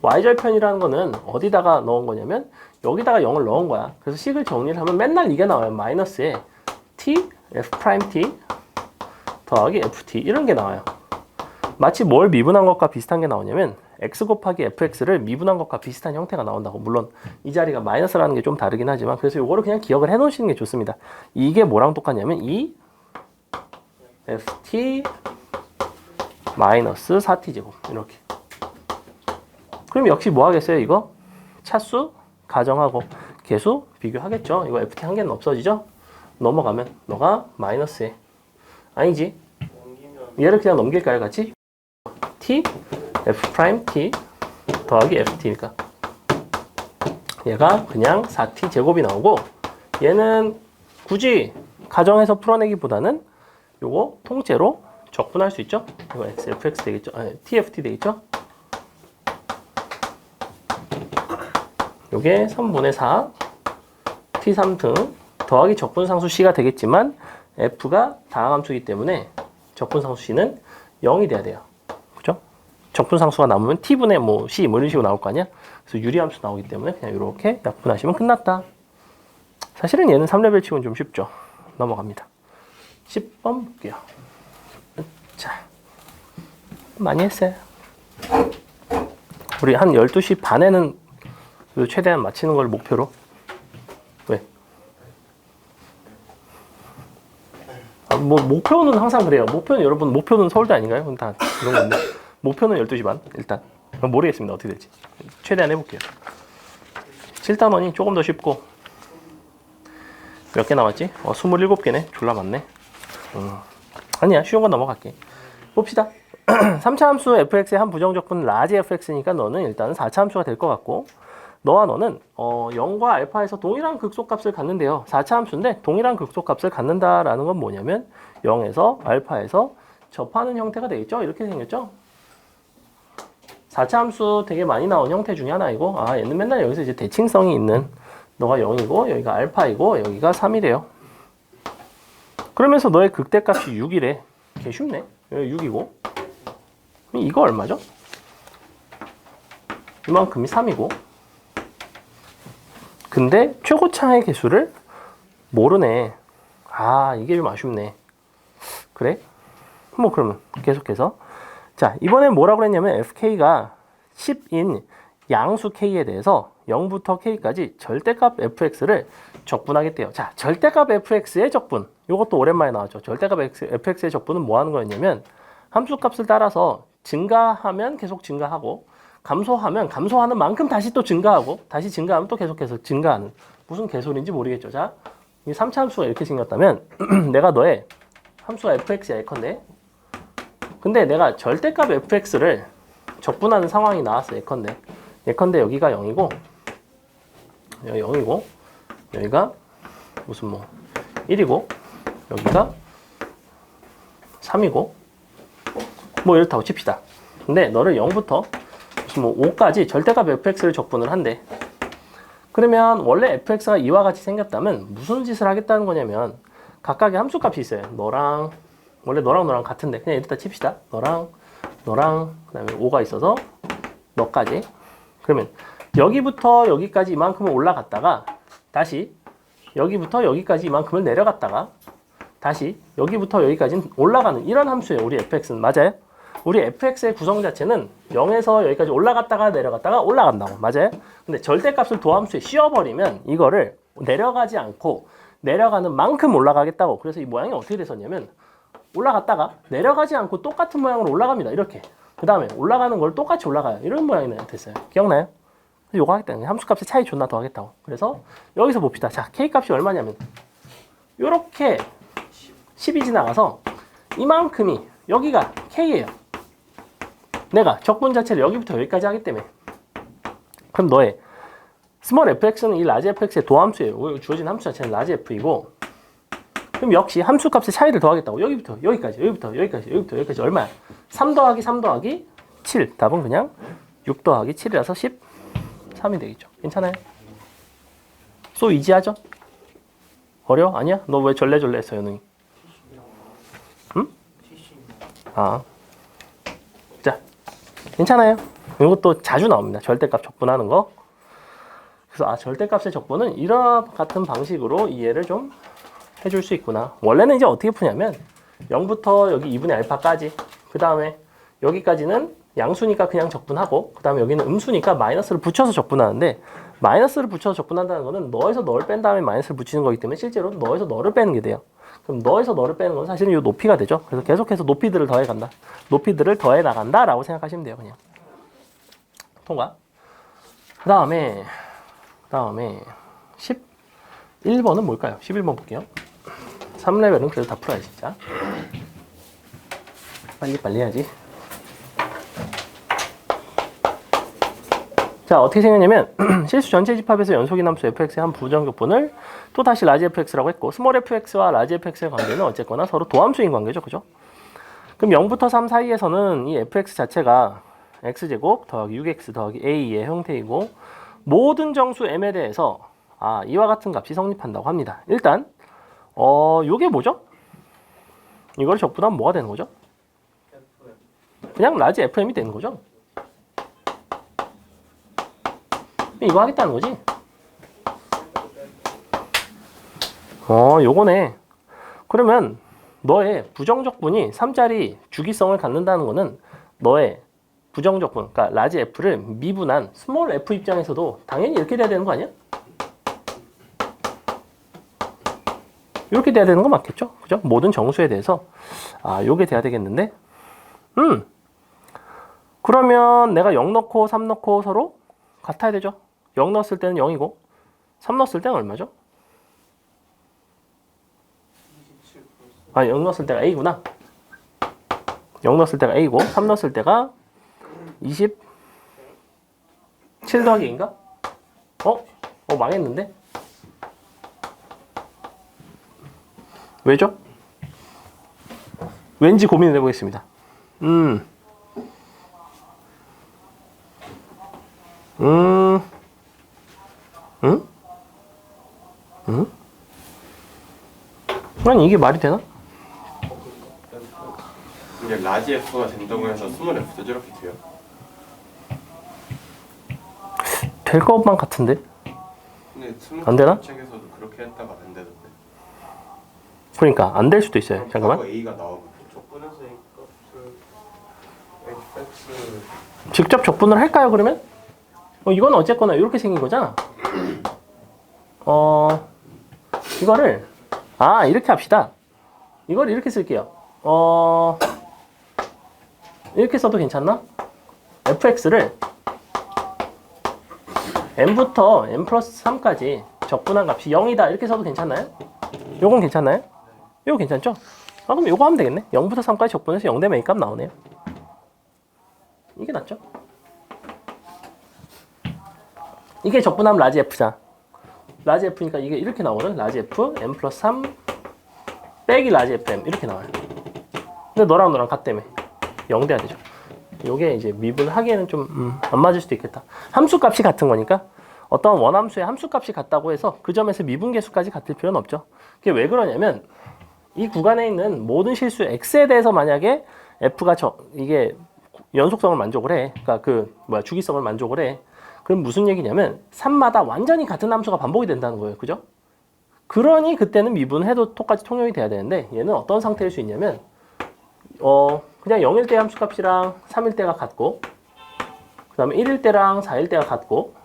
y절편이라는 거는 어디다가 넣은 거냐면 여기다가 0을 넣은 거야. 그래서 식을 정리를 하면 맨날 이게 나와요. 마이너스에 t, f't 더하기 ft 이런 게 나와요. 마치 뭘 미분한 것과 비슷한 게 나오냐면 x 곱하기 fx를 미분한 것과 비슷한 형태가 나온다고. 물론 이 자리가 마이너스라는 게 좀 다르긴 하지만 그래서 이거를 그냥 기억을 해 놓으시는 게 좋습니다. 이게 뭐랑 똑같냐면 2ft 마이너스 4t 제곱 이렇게. 그럼 역시 뭐 하겠어요? 이거 차수 가정하고 개수 비교하겠죠. 이거 ft 한 개는 없어지죠. 넘어가면 너가 마이너스에 아니지, 얘를 그냥 넘길까요 같이? t f't 더하기 ft니까 얘가 그냥 4t 제곱이 나오고 얘는 굳이 가정해서 풀어내기보다는 요거 통째로 적분할 수 있죠. 이거 fx 되겠죠. 아니, tft 되겠죠. 요게 3분의 4 t3등 더하기 적분상수 c가 되겠지만 f가 다항함수이기 때문에 적분상수 c는 0이 돼야 돼요. 그죠? 적분상수가 남으면 t분의 뭐 c 뭐 이런 식으로 나올 거 아니야? 그래서 유리함수 나오기 때문에 그냥 이렇게 약분하시면 끝났다. 사실은 얘는 3레벨 치고는 좀 쉽죠. 넘어갑니다. 10번 볼게요. 자, 많이 했어요. 우리 한 12시 반에는 최대한 마치는 걸 목표로. 왜? 뭐 목표는 항상 그래요. 목표는 여러분 목표는 서울대 아닌가요? 다 그런 건데 목표는 12시 반 일단. 모르겠습니다. 어떻게 될지. 최대한 해볼게요. 7단원이 조금 더 쉽고 몇 개 남았지? 27개네. 졸라 많네. 아니야, 쉬운 건 넘어갈게. 봅시다. 3차 함수 fx의 한 부정적분 라지 fx니까 너는 일단은 4차 함수가 될 것 같고 너와 너는 0과 알파에서 동일한 극소값을 갖는데요. 4차 함수인데 동일한 극소값을 갖는다라는 건 뭐냐면 0에서 알파에서 접하는 형태가 되겠죠. 이렇게 생겼죠. 4차 함수 되게 많이 나온 형태 중에 하나이고 얘는 맨날 여기서 이제 대칭성이 있는 너가 0이고 여기가 알파이고 여기가 3이래요. 그러면서 너의 극대값이 6이래. 개 쉽네. 여기 6이고 이거 얼마죠? 이만큼이 3이고 근데 최고차의 개수를 모르네. 이게 좀 아쉽네. 그래? 뭐 그러면 계속해서 자, 이번에 뭐라고 그랬냐면 fk가 10인 양수 k에 대해서 0부터 k까지 절대값 fx를 적분하겠대요. 자, 절대값 fx의 적분. 이것도 오랜만에 나왔죠. 절대값 fx의 적분은 뭐 하는 거였냐면 함수값을 따라서 증가하면 계속 증가하고 감소하면 감소하는 만큼 다시 또 증가하고 다시 증가하면 또 계속해서 증가하는 무슨 개소리인지 모르겠죠. 자, 이 3차 함수가 이렇게 생겼다면 내가 너의 함수가 fx야 예컨대. 근데 내가 절대값 fx를 적분하는 상황이 나왔어 예컨대. 여기가 0이고 여기 0이고 여기가 무슨 뭐 1이고 여기가 3이고 뭐 이렇다고 칩시다. 근데 너를 0부터 무슨 뭐 5까지 절대값 fx를 적분을 한대. 그러면 원래 fx가 이와 같이 생겼다면 무슨 짓을 하겠다는 거냐면 각각의 함수값이 있어요. 원래 너랑 같은데 그냥 여기다 칩시다. 너랑 그다음에 5가 있어서 너까지. 그러면 여기부터 여기까지 이만큼을 올라갔다가 다시 여기부터 여기까지 이만큼을 내려갔다가 다시 여기부터 여기까지는 올라가는 이런 함수예요. 우리 fx는. 맞아요? 우리 fx의 구성 자체는 0에서 여기까지 올라갔다가 내려갔다가 올라간다고. 맞아요? 근데 절대값을 도함수에 씌워버리면 이거를 내려가지 않고 내려가는 만큼 올라가겠다고. 그래서 이 모양이 어떻게 됐었냐면 올라갔다가 내려가지 않고 똑같은 모양으로 올라갑니다. 이렇게. 그 다음에 올라가는 걸 똑같이 올라가요. 이런 모양이 됐어요. 기억나요? 요거 하겠다. 함수값의 차이 존나 더 하겠다고. 그래서 여기서 봅시다. 자, k값이 얼마냐면 요렇게 10이 지나가서 이만큼이 여기가 k예요. 내가 적분 자체를 여기부터 여기까지 하기 때문에. 그럼 너의 스몰 fx는 이 라지 fx의 도함수예요. 주어진 함수 자체는 라지 f이고, 그럼 역시 함수값의 차이를 더하겠다고. 여기부터 여기까지, 여기부터 여기까지, 여기부터 여기까지 얼마야? 3 더하기 3 더하기 7. 답은 그냥 6 더하기 7이라서 13이 되겠죠. 괜찮아요? 소 이지하죠? 어려워? 아니야? 너 왜 절레절레 했어, 연웅이? 응? 아. 자, 괜찮아요. 이것도 자주 나옵니다. 절대값 적분하는 거. 그래서 절대값의 적분은 이와 같은 방식으로 이해를 좀 해줄 수 있구나. 원래는 이제 어떻게 푸냐면 0부터 여기 2분의 알파까지, 그 다음에 여기까지는 양수니까 그냥 적분하고, 그 다음에 여기는 음수니까 마이너스를 붙여서 적분하는데, 마이너스를 붙여서 적분한다는 거는 너에서 너를 뺀 다음에 마이너스를 붙이는 거기 때문에 실제로 너에서 너를 빼는 게 돼요. 그럼 너에서 너를 빼는 건 사실은 이 높이가 되죠. 그래서 계속해서 높이들을 더해 간다. 높이들을 더해 나간다 라고 생각하시면 돼요. 그냥 통과. 그 다음에 11번은 뭘까요? 11번 볼게요. 3레벨은 그래도 다 풀어야지 진짜. 빨리 해야지. 자, 어떻게 생겼냐면 실수 전체 집합에서 연속인 함수 fx의 한 부정격분을 또 다시 라지 fx라고 했고, 스몰 fx와 라지 fx의 관계는 어쨌거나 서로 도함수인 관계죠. 그죠? 그럼 0부터 3 사이에서는 이 fx 자체가 x제곱 더하기 6x 더하기 a의 형태이고, 모든 정수 m에 대해서 이와 같은 값이 성립한다고 합니다. 일단 요게 뭐죠? 이걸 적분하면 뭐가 되는 거죠? 그냥 라지 fm이 되는 거죠. 이거 하겠다는 거지. 요거네. 그러면 너의 부정적분이 3짜리 주기성을 갖는다는 거는 너의 부정적분, 그러니까 라지 f를 미분한 스몰 f 입장에서도 당연히 이렇게 돼야 되는 거 아니야? 이렇게 돼야 되는 거 맞겠죠? 그죠? 모든 정수에 대해서 요게 돼야 되겠는데, 그러면 내가 0 넣고 3 넣고 서로 같아야 되죠? 0 넣었을 때는 0이고 3 넣었을 때는 얼마죠? 0 넣었을 때가 a구나. 0 넣었을 때가 a고 3 넣었을 때가 27 더하기 2인가? 망했는데? 왜죠? 왠지 고민을 해보겠습니다. 아니 이게 말이 되나? 이게 라지 F가 된다고 해서 스몰 F도 저렇게 돼요? 될 것만 같은데? 근데 스몰 안 되나? 책에서도 그렇게 했다가 안 되던데. 그러니까 안 될 수도 있어요. 잠깐만. A가 나오고 적분해서 이 값을 fx 직접 적분을 할까요 그러면? 이건 어쨌거나 이렇게 생긴 거잖아. 이거를 이렇게 합시다. 이걸 이렇게 쓸게요. 이렇게 써도 괜찮나? fx를 m부터 m 플러스 3까지 적분한 값이 0이다 이렇게 써도 괜찮나요? 요건 괜찮나요? 요거 괜찮죠? 그럼 요거 하면 되겠네. 0부터 3까지 적분해서 0 되면 A값 나오네요. 이게 낫죠? 이게 적분하면 라지 F자. 라지 F니까 이게 이렇게 나오는 라지 F m 플러스 3 빼기 라지 FM 이렇게 나와요. 근데 너랑 같다며 0 돼야 되죠. 요게 이제 미분하기에는 좀 안 맞을 수도 있겠다. 함수 값이 같은 거니까 어떤 원함수의 함수값이 같다고 해서 그 점에서 미분계수까지 같을 필요는 없죠. 그게 왜 그러냐면 이 구간에 있는 모든 실수 x에 대해서 만약에 f가 이게 연속성을 만족을 해. 그러니까 주기성을 만족을 해. 그럼 무슨 얘기냐면 3마다 완전히 같은 함수가 반복이 된다는 거예요. 그죠? 그러니 그때는 미분해도 똑같이 통용이 돼야 되는데 얘는 어떤 상태일 수 있냐면 그냥 0일 때 함수값이랑 3일 때가 같고 그 다음에 1일 때랑 4일 때가 같고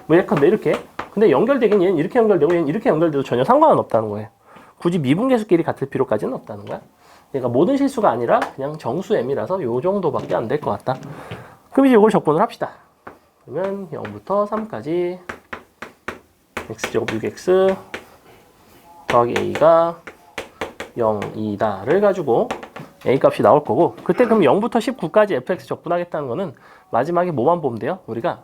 뭐 이렇게 근데 연결되긴 얘는 이렇게 연결되고 얘는 이렇게 연결돼도 전혀 상관은 없다는 거예요. 굳이 미분계수끼리 같을 필요까지는 없다는 거야. 그러니까 모든 실수가 아니라 그냥 정수 m이라서 요 정도밖에 안 될 것 같다. 그럼 이제 이걸 적분을 합시다. 그러면 0부터 3까지 x제곱 6x 더하기 a가 0이다를 가지고 a 값이 나올 거고 그때 그럼 0부터 19까지 fx 적분하겠다는 거는 마지막에 뭐만 보면 돼요? 우리가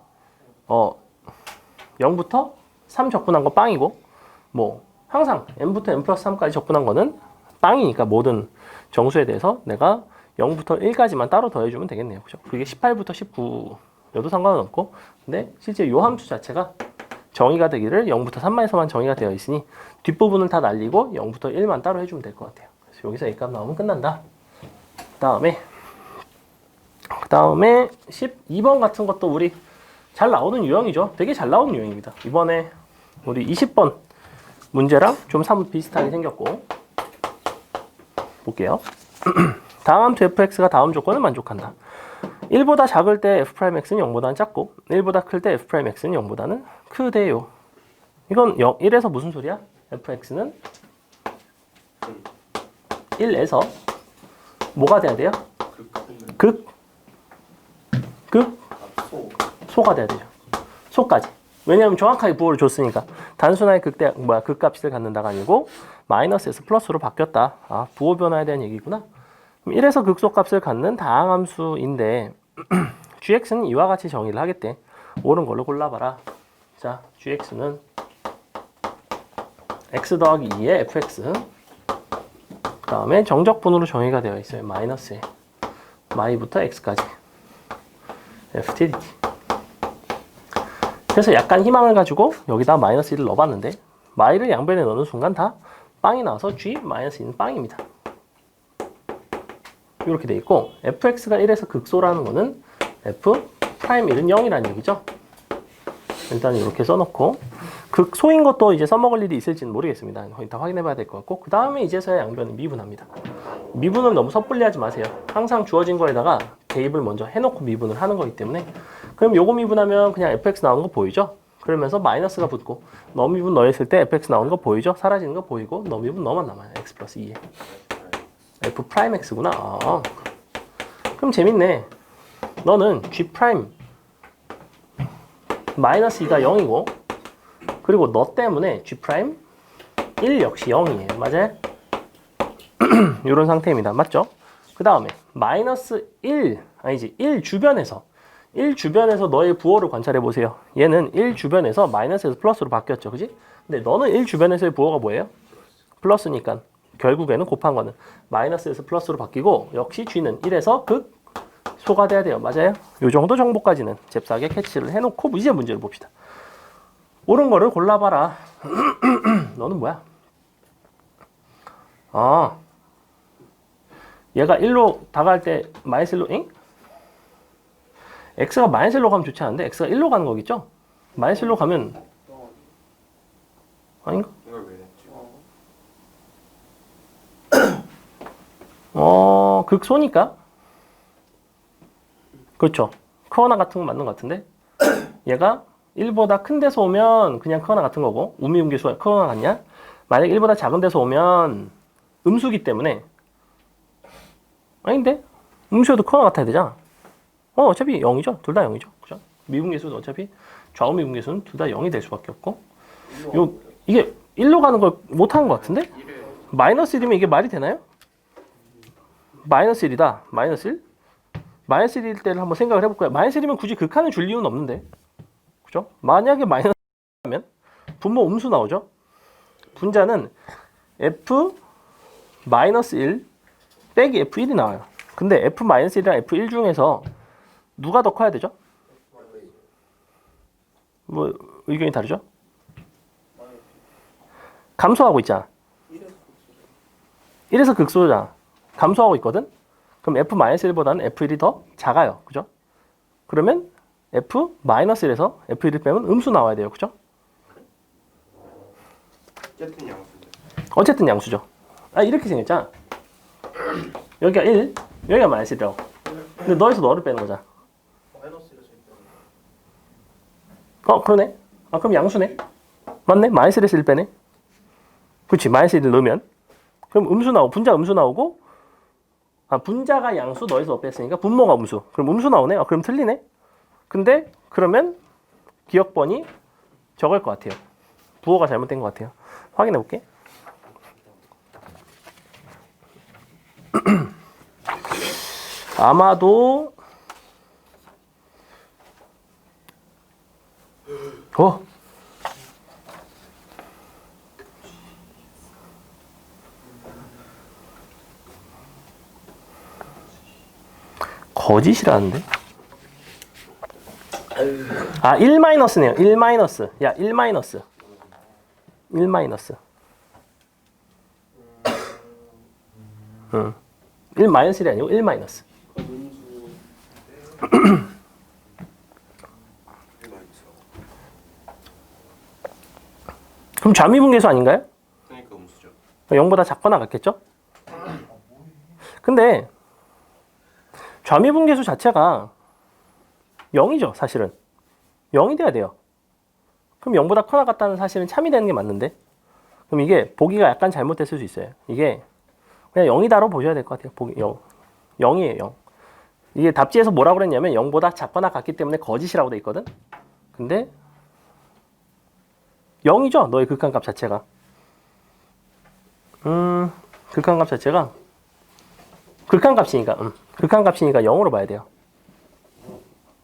0부터 3 적분한 거 빵이고 뭐 항상 n부터 n 플러스 3까지 적분한 거는 빵이니까 모든 정수에 대해서 내가 0부터 1까지만 따로 더해주면 되겠네요. 그죠? 그게 18부터 19여도 상관은 없고 근데 실제 요 함수 자체가 정의가 되기를 0부터 3만에서만 정의가 되어 있으니 뒷부분을 다 날리고 0부터 1만 따로 해주면 될 것 같아요. 그래서 여기서 A값 나오면 끝난다. 그 다음에 12번 같은 것도 우리 잘 나오는 유형이죠. 되게 잘 나오는 유형입니다. 이번에 우리 20번 문제랑 좀 사뭇 비슷하게 생겼고 볼게요. 다음 함수 fx가 다음 조건을 만족한다. 1보다 작을 때 f'x는 0보다는 작고 1보다 클 때 f'x는 0보다는 크대요. 이건 1에서 무슨 소리야? fx는 1에서 뭐가 돼야 돼요? 소가 돼야 되죠. 소까지. 왜냐하면 정확하게 부호를 줬으니까. 단순하게 극값을 갖는다가 아니고 마이너스에서 플러스로 바뀌었다. 아, 부호 변화에 대한 얘기구나. 그럼 1에서 극소값을 갖는 다항함수인데 gx는 이와 같이 정의를 하겠대. 옳은 걸로 골라봐라. 자, gx는 x 더하기 2의 fx 그 다음에 정적분으로 정의가 되어 있어요. 마이너스에 마이부터 x까지 ftdt. 그래서 약간 희망을 가지고 여기다 마이너스 1을 넣어봤는데 마이를 양변에 넣는 순간 다 빵이 나와서 g 마이너스 2는 빵입니다. 이렇게 돼 있고 fx가 1에서 극소라는 거는 f 프라임 1은 0이라는 얘기죠. 일단 이렇게 써놓고 극소인 것도 이제 써먹을 일이 있을지는 모르겠습니다. 일단 확인해 봐야 될 것 같고 그 다음에 이제서야 양변은 미분합니다. 미분을 너무 섣불리 하지 마세요. 항상 주어진 거에다가 대입을 먼저 해놓고 미분을 하는 거기 때문에 그럼 요거 미분하면 그냥 fx 나오는 거 보이죠? 그러면서 마이너스가 붙고 너미분 넣었을 때 fx 나오는 거 보이죠? 사라지는 거 보이고 너미분 너만 남아요. x 플러스 2에 f 프라임 x구나. 그럼 재밌네. 너는 g 프라임 마이너스 2가 0이고 그리고 너 때문에 g 프라임 1 역시 0이에요. 맞아요? 이런 상태입니다. 맞죠? 그 다음에 마이너스 1 주변에서 너의 부호를 관찰해 보세요. 얘는 1 주변에서 마이너스에서 플러스로 바뀌었죠. 그지? 근데 너는 1 주변에서의 부호가 뭐예요? 플러스니까 결국에는 곱한 거는 마이너스에서 플러스로 바뀌고 역시 g는 1에서 극소가 돼야 돼요. 맞아요? 이 정도 정보까지는 잽싸게 캐치를 해놓고 이제 문제를 봅시다. 옳은 거를 골라봐라. 너는 뭐야? 얘가 1로 다가갈 때 마이너스 1로 잉? x가 마이너스 1로 가면 좋지 않은데 x가 1로 가는 거겠죠? 마이너스 1로 가면 아닌가? 이걸 왜 냈지? 극소니까 그렇죠. 크거나 같은 건 맞는 것 같은데 얘가 1보다 큰 데서 오면 그냥 크거나 같은 거고 우미음계수가 크거나 같냐? 만약 1보다 작은 데서 오면 음수기 때문에 아닌데? 음수여도 크거나 같아야 되잖아. 어차피 0이죠. 둘 다 0이죠. 그죠? 미분계수는 어차피 좌우 미분계수는 둘 다 0이 될 수밖에 없고 이게 1로 가는 걸 못하는 것 같은데? 마이너스 1이면 이게 말이 되나요? 마이너스 1이다. 마이너스 1? 마이너스 1일 때를 한번 생각을 해볼까요? 마이너스 1이면 굳이 극한을 줄 이유는 없는데. 그죠? 만약에 마이너스 1이면 분모 음수 나오죠? 분자는 f 마이너스 1 빼기 f1이 나와요. 근데 f 마이너스 1이랑 f1 중에서 누가 더 커야 되죠? 뭐 의견이 다르죠? 감소하고 있잖아. 1에서 극소잖아. 감소하고 있거든? 그럼 F-1보다는 F1이 더 작아요. 그죠? 그러면 F-1에서 F1을 빼면 음수 나와야 돼요. 그죠? 어쨌든 양수인데. 어쨌든 양수죠. 아, 이렇게 생겼잖아. 여기가 1, 여기가 -1이라고. 근데 너에서 너를 빼는 거잖아. 그러네. 아, 그럼 양수네. 맞네. -1에서 1 빼네. 그렇지. -1을 넣으면. 그럼 음수 나오고, 분자 음수 나오고, 아, 분자가 양수, 너에서 너 뺐으니까 분모가 음수. 그럼 음수 나오네. 아, 그럼 틀리네. 근데 그러면 기억번이 적을 것 같아요. 부호가 잘못된 것 같아요. 확인해 볼게. 아마도 거짓이라는데? 아, 1 마이너스네요. 1 마이너스. 야, 1 마이너스. 1 마이너스. 1 마이너스 1이 아니고 1 마이너스. 그럼 좌미분계수 아닌가요? 그러니까 음수죠. 0보다 작거나 같겠죠? 근데 좌미분계수 자체가 0이죠, 사실은. 0이 돼야 돼요. 그럼 0보다 커나 같다는 사실은 참이 되는 게 맞는데, 그럼 이게 보기가 약간 잘못됐을 수 있어요. 이게 그냥 0이다로 보셔야 될 것 같아요. 보기 0. 0이에요, 0. 이게 답지에서 뭐라고 그랬냐면 0보다 작거나 같기 때문에 거짓이라고 돼 있거든. 근데 0이죠, 너의 극한값 자체가. 극한값 자체가 극한값이니까 극한값이니까 0으로 봐야 돼요.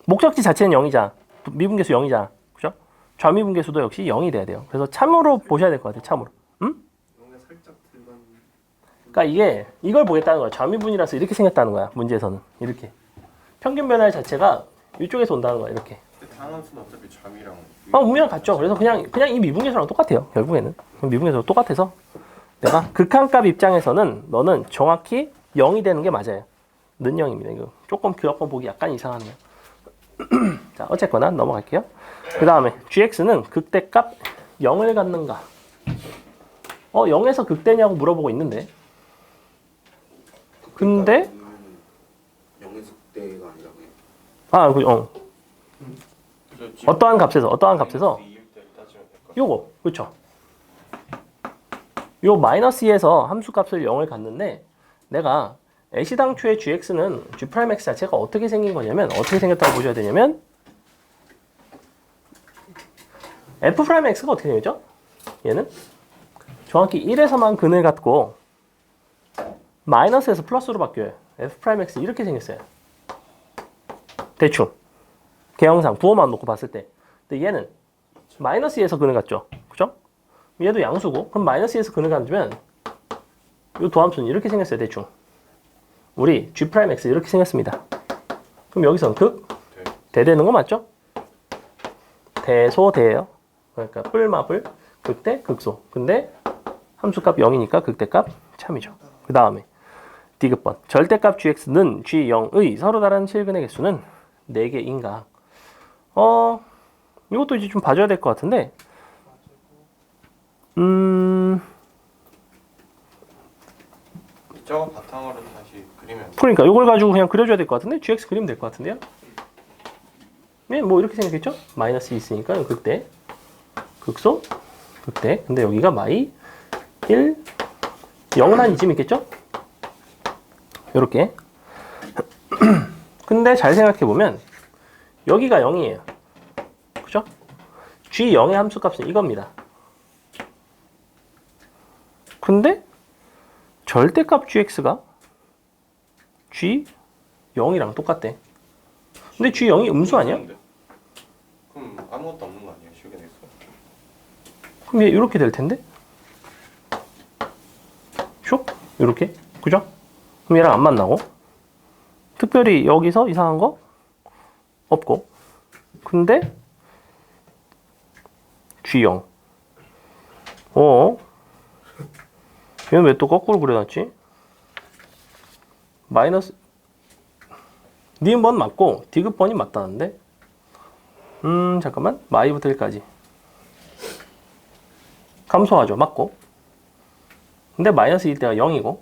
목적지 자체는 0이잖아. 미분계수 0이잖아. 그죠? 좌미분계수도 역시 0이 돼야 돼요. 그래서 참으로 보셔야 될 것 같아요. 참으로. 그러니까 이게 이걸 보겠다는 거야. 좌미분이라서 이렇게 생겼다는 거야. 문제에서는. 이렇게. 평균 변화 자체가 이쪽에서 온다는 거야. 이렇게. 근데 다항수는 어차피 좌미랑 우미랑 같죠. 그래서 그냥 이 미분계수랑 똑같아요. 결국에는. 미분계수랑 똑같아서 내가 극한값 입장에서는 너는 정확히 0이 되는 게 맞아요. 는 0입니다. 이거 조금 기억번 보기 약간 이상하네요. 자, 어쨌거나 넘어갈게요. 그 다음에 gx는 극대값 0을 갖는가? 0에서 극대냐고 물어보고 있는데, 근데 0에서 극대가 아니라고요? 어떠한 값에서 요거 그렇죠? 요 -2에서 함수값을 0을 갖는데, 내가 애시당초의 gx는 g'x 자체가 어떻게 생긴 거냐면, 어떻게 생겼다고 보셔야 되냐면, f'x가 어떻게 생겼죠? 얘는 정확히 1에서만 근을 갖고 마이너스에서 플러스로 바뀌어요. f'x 이렇게 생겼어요. 대충 개형상 부호만 놓고 봤을 때. 근데 얘는 마이너스2에서 근을 갖죠. 그죠? 얘도 양수고, 그럼 마이너스2에서 근을 갖으면 이 도함수는 이렇게 생겼어요. 대충 우리 g'x 이렇게 생겼습니다. 그럼 여기서는 대되는 거 맞죠? 대소대예요. 그러니까 뿔마뿔 극대 극소. 근데 함수값 0이니까 극대값 참이죠. 그 다음에 디귿번 절대값 gx는 g0의 서로 다른 실근의 개수는 4개인가? 이것도 이제 좀 봐줘야 될 것 같은데, 저거 바탕으로 다시 그리면 그러니까 이걸 가지고 그냥 그려줘야 될 것 같은데, gx 그리면 될 것 같은데요? 네, 뭐 이렇게 생겼겠죠? 마이너스 있으니까 극대, 극소, 극대. 근데 여기가 마이 1, 0은 한 이쯤 있겠죠? 요렇게. 근데 잘 생각해보면 여기가 0이에요. 그죠? g0의 함수값은 이겁니다. 근데 절대값 gx가 g0이랑 똑같대. 근데 g0이 음수 아니야? 그럼 아무것도 없는 거 아니에요? 실근에서. 그럼 얘 이렇게 될 텐데? 슉? 이렇게? 그죠? 그럼 얘랑 안 만나고, 특별히 여기서 이상한 거 없고, 근데 G0. 얘는 왜 또 거꾸로 그려놨지? 마이너스 니은번 맞고 디귿번이 맞다는데? 잠깐만. 마이부터 1까지. 감소하죠. 맞고. 근데 마이너스 1 때가 0이고.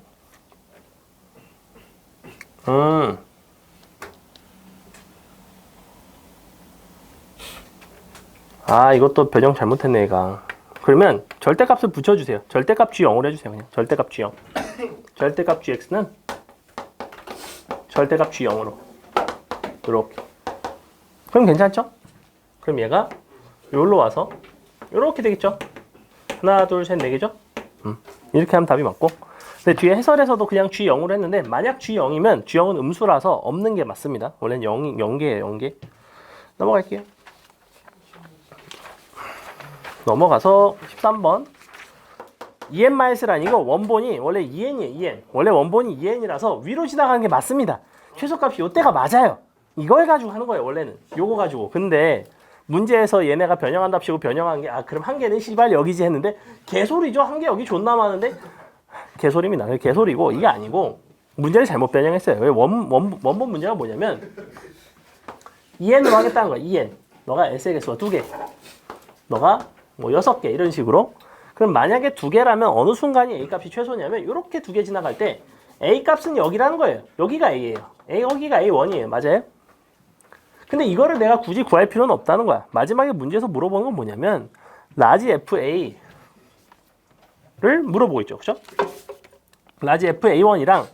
이것도 변형 잘못했네, 얘가. 그러면 절대값을 붙여주세요. 절대값 G0으로 해주세요. 그냥 절대값 G0. 절대값 Gx는 절대값 G0으로. 이렇게. 그럼 괜찮죠? 그럼 얘가 여기로 와서 이렇게 되겠죠? 하나, 둘, 셋, 네 개죠? 이렇게 하면 답이 맞고. 근데 뒤에 해설에서도 그냥 G0으로 했는데 만약 G0이면 G0은 음수라서 없는 게 맞습니다. 원래는 0개예요. 0개. 넘어갈게요. 넘어가서 13번. EN-는 원본이 원래 EN이에요. EN. 원래 원본이 EN이라서 위로 지나가는 게 맞습니다. 최소값이 이때가 맞아요. 이걸 가지고 하는 거예요. 원래는. 요거 가지고. 근데 문제에서 얘네가 변형한답시고 변형한 게 그럼 한 개는 씨발 여기지 했는데 개소리죠. 한 개 여기 존나 많은데 개소리입니다. 개소리고 이게 아니고 문제를 잘못 변형했어요. 왜 원본 문제가 뭐냐면 EN으로 하겠다는 거야. EN. 너가 S의 개수가 2개. 너가 뭐 6개 이런 식으로. 그럼 만약에 2개라면 어느 순간이 A 값이 최소냐면 이렇게 2개 지나갈 때 A 값은 여기라는 거예요. 여기가 A예요. 여기가 A1이에요. 맞아요? 근데 이거를 내가 굳이 구할 필요는 없다는 거야. 마지막에 문제에서 물어보는 건 뭐냐면 라지 FA를 물어보고 있죠. 그죠? 라지 FA1이랑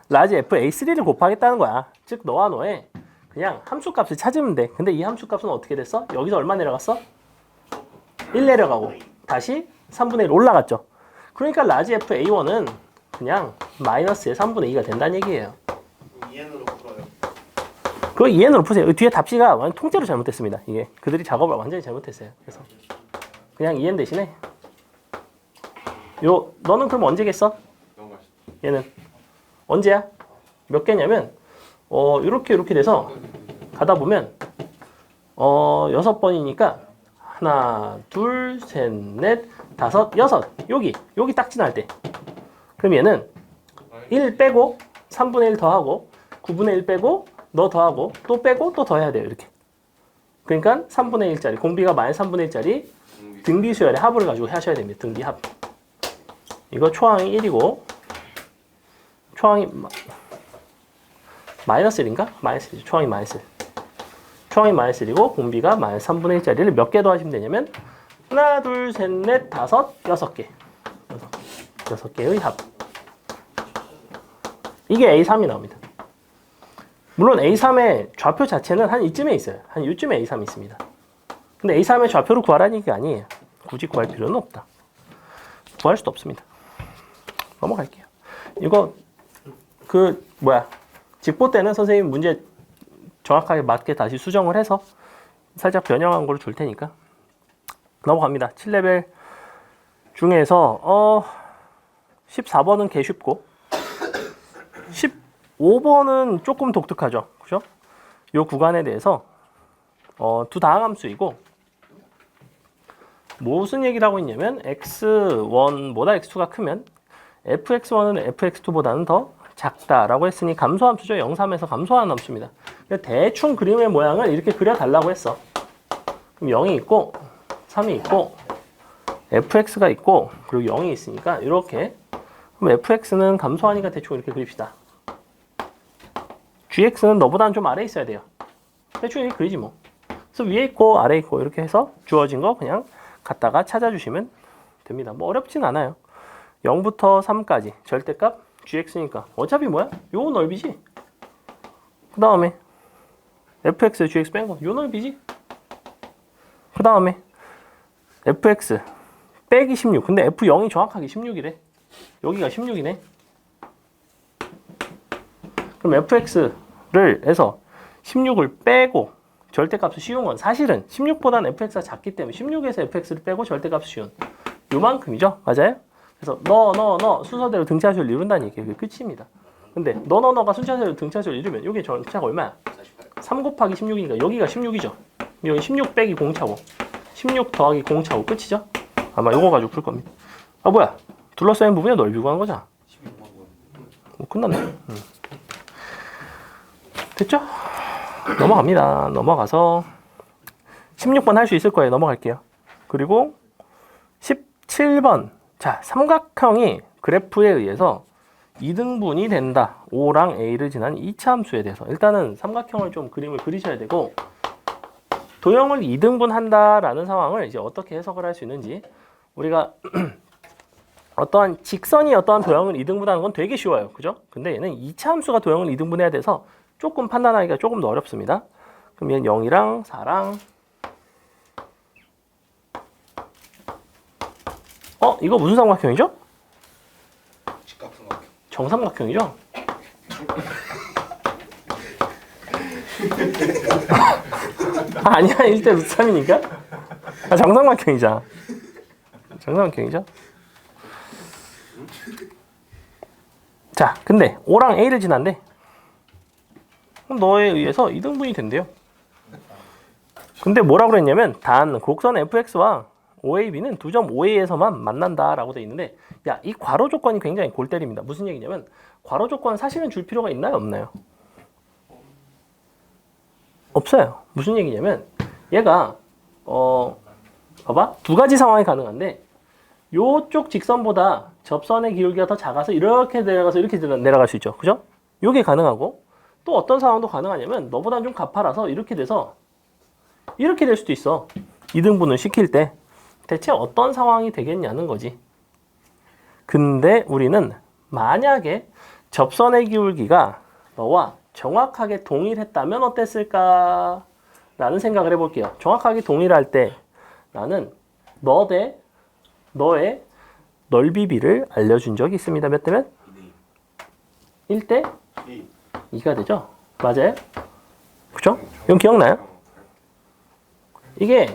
라지 FA3를 곱하겠다는 거야. 즉 너와 너의 그냥 함수값을 찾으면 돼. 근데 이 함수값은 어떻게 됐어? 여기서 얼마 내려갔어? 1 내려가고 다시 3분의 1 올라갔죠. 그러니까 라지 FA1은 그냥 마이너스의 3분의 2가 된다는 얘기예요. 2n으로 풀어요. 그거 2n으로 푸세요. 뒤에 답지가 완전 통째로 잘못됐습니다. 이게 그들이 작업을 완전히 잘못했어요. 그래서 그냥 2n 대신에 너는 그럼 언제겠어? 넘어가시죠. 얘는 언제야? 몇 개냐면 이렇게 돼서 가다 보면 6번이니까 하나, 둘, 셋, 넷, 다섯, 여섯. 여기 딱 지날 때. 그럼 얘는 1 빼고 3분의 1 더하고 9분의 1 빼고 너 더하고 또 빼고 또 더해야 돼요. 이렇게. 그러니까 3분의 1짜리 공비가 마이너스 3분의 1짜리 등비 수열의 합을 가지고 하셔야 됩니다. 등비 합. 이거 초항이 1이고 초항이 마이너스 1인가? 마이너스 1. 초항이 마이너스 1. 초항이 마이너스 1이고 공비가 마이너스 3분의 1짜리를 몇 개 더하시면 되냐면 하나, 둘, 셋, 넷, 다섯, 6개. 6개의 합. 이게 A3이 나옵니다. 물론 A3의 좌표 자체는 한 이쯤에 있어요. 한 이쯤에 A3이 있습니다. 근데 A3의 좌표를 구하라는 얘기가 아니에요. 굳이 구할 필요는 없다. 구할 수도 없습니다. 넘어갈게요. 이거 직보 때는 선생님 문제 정확하게 맞게 다시 수정을 해서 살짝 변형한 걸 줄 테니까 넘어갑니다. 7레벨 중에서 14번은 개 쉽고 15번은 조금 독특하죠. 그죠? 이 구간에 대해서 두 다항함수이고 무슨 얘기를 하고 있냐면 x1보다 x2가 크면 fx1은 fx2보다는 더 작다라고 했으니 감소함수죠. 0,3에서 감소하는 함수입니다. 대충 그림의 모양을 이렇게 그려달라고 했어. 그럼 0이 있고 3이 있고 fx가 있고 그리고 0이 있으니까 이렇게. 그럼 fx는 감소하니까 대충 이렇게 그립시다. gx는 너보다는 좀 아래에 있어야 돼요. 대충 이렇게 그리지 뭐. 그래서 위에 있고 아래에 있고 이렇게 해서 주어진 거 그냥 갖다가 찾아주시면 됩니다. 뭐 어렵진 않아요. 0부터 3까지 절대값 gx니까 어차피 뭐야? 요 넓이지. 그 다음에 fx, gx 뺀 거 요 넓이지. 그 다음에 fx 빼기 16. 근데 f0이 정확하게 16이래. 여기가 16이네. 그럼 fx를 해서 16을 빼고 절대값을 씌운 건 사실은 16보다는 fx가 작기 때문에 16에서 fx를 빼고 절대값을 씌운 요만큼이죠. 맞아요? 그래서 너 순서대로 등차수를 이룬다는 얘기예요. 그게 끝입니다. 근데 너가 순차수로 등차수를 이루면 여기 전차가 얼마야? 3 곱하기 16이니까 여기가 16이죠. 여기 16 빼기 공차고 16 더하기 공차고 끝이죠? 아마 요거 가지고 풀 겁니다. 아 뭐야? 둘러싸인 부분의 넓이 구하는 거잖아. 뭐 끝났네. 됐죠? 넘어갑니다. 넘어가서 16번 할 수 있을 거예요. 넘어갈게요. 그리고 17번. 자, 삼각형이 그래프에 의해서 2등분이 된다. O랑 A를 지난 2차 함수에 대해서 일단은 삼각형을 좀 그림을 그리셔야 되고 도형을 2등분 한다라는 상황을 이제 어떻게 해석을 할 수 있는지 우리가 어떠한 직선이 어떠한 도형을 2등분하는 건 되게 쉬워요. 그죠? 근데 얘는 2차 함수가 도형을 2등분해야 돼서 조금 판단하기가 조금 더 어렵습니다. 그럼 얘는 0이랑 4랑 이거 무슨 삼각형이죠? 직각삼각형. 정삼각형이죠? 아니야 1대 루트 3이니까? 정삼각형이잖아. 정삼각형이죠? 자 근데 O랑 A를 지난데 그럼 너에 의해서 2등분이 된대요. 근데 뭐라고 그랬냐면 단 곡선 fx와 OAB는 두 점 OA에서만 만난다라고 돼 있는데 야, 이 괄호 조건이 굉장히 골 때립니다. 무슨 얘기냐면 괄호 조건 사실은 줄 필요가 있나요? 없나요? 없어요. 무슨 얘기냐면 얘가 봐봐. 두 가지 상황이 가능한데 요쪽 직선보다 접선의 기울기가 더 작아서 이렇게 내려가서 이렇게 내려갈 수 있죠. 그죠? 요게 가능하고 또 어떤 상황도 가능하냐면 너보다 좀 가파라서 이렇게 돼서 이렇게 될 수도 있어. 2등분을 시킬 때 대체 어떤 상황이 되겠냐는 거지. 근데 우리는 만약에 접선의 기울기가 너와 정확하게 동일했다면 어땠을까? 라는 생각을 해볼게요. 정확하게 동일할 때 나는 너 대 너의 넓이비를 알려준 적이 있습니다. 몇 대면? 1대 2가 되죠? 맞아요? 그쵸? 이건 기억나요? 이게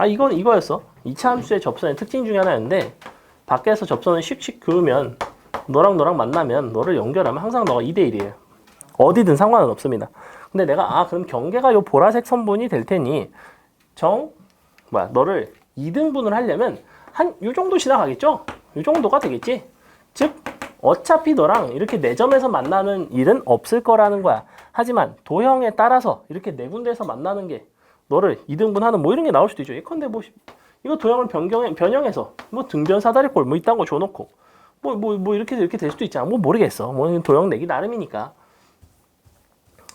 이건 이거였어. 2차 함수의 접선의 특징 중에 하나였는데 밖에서 접선을 씩씩 그으면 너랑 너랑 너를 연결하면 항상 너가 2대 1이에요. 어디든 상관은 없습니다. 근데 내가 그럼 경계가 요 보라색 선분이 될 테니 너를 2등분을 하려면 한 요 정도 지나가겠죠? 요 정도가 되겠지? 즉 어차피 너랑 이렇게 4점에서 만나는 일은 없을 거라는 거야. 하지만 도형에 따라서 이렇게 4군데에서 만나는 게 너를 2등분하는 뭐 이런 게 나올 수도 있죠. 예컨대 이거 도형을 변형해서 등변 사다리꼴 이딴 거 줘놓고 이렇게 될 수도 있잖아. 모르겠어. 도형 내기 나름이니까.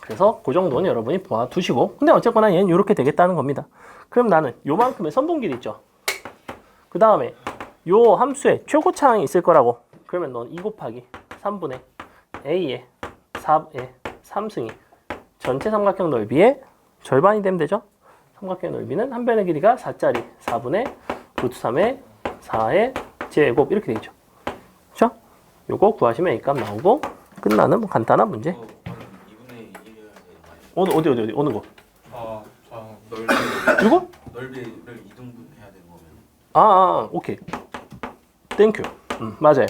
그래서 그 정도는 여러분이 봐두시고 근데 어쨌거나 얘는 이렇게 되겠다는 겁니다. 그럼 나는 요만큼의 선분길이 있죠. 그 다음에 요 함수에 최고차항이 있을 거라고. 그러면 넌 2 곱하기 3분의 A의 4의 3승이 전체 삼각형 넓이의 절반이 되면 되죠. 삼각형 넓이는 한 변의 길이가 4짜리 4분의 루트 3의 4의 제곱 이렇게 되겠죠. 그렇죠? 요거 구하시면 A값 나오고 끝나는 간단한 문제. 2분의 1 해야 어디 어느 거? 이거? 넓이를 2등분 해야 되는 거면. 오케이. 땡큐. 맞아요.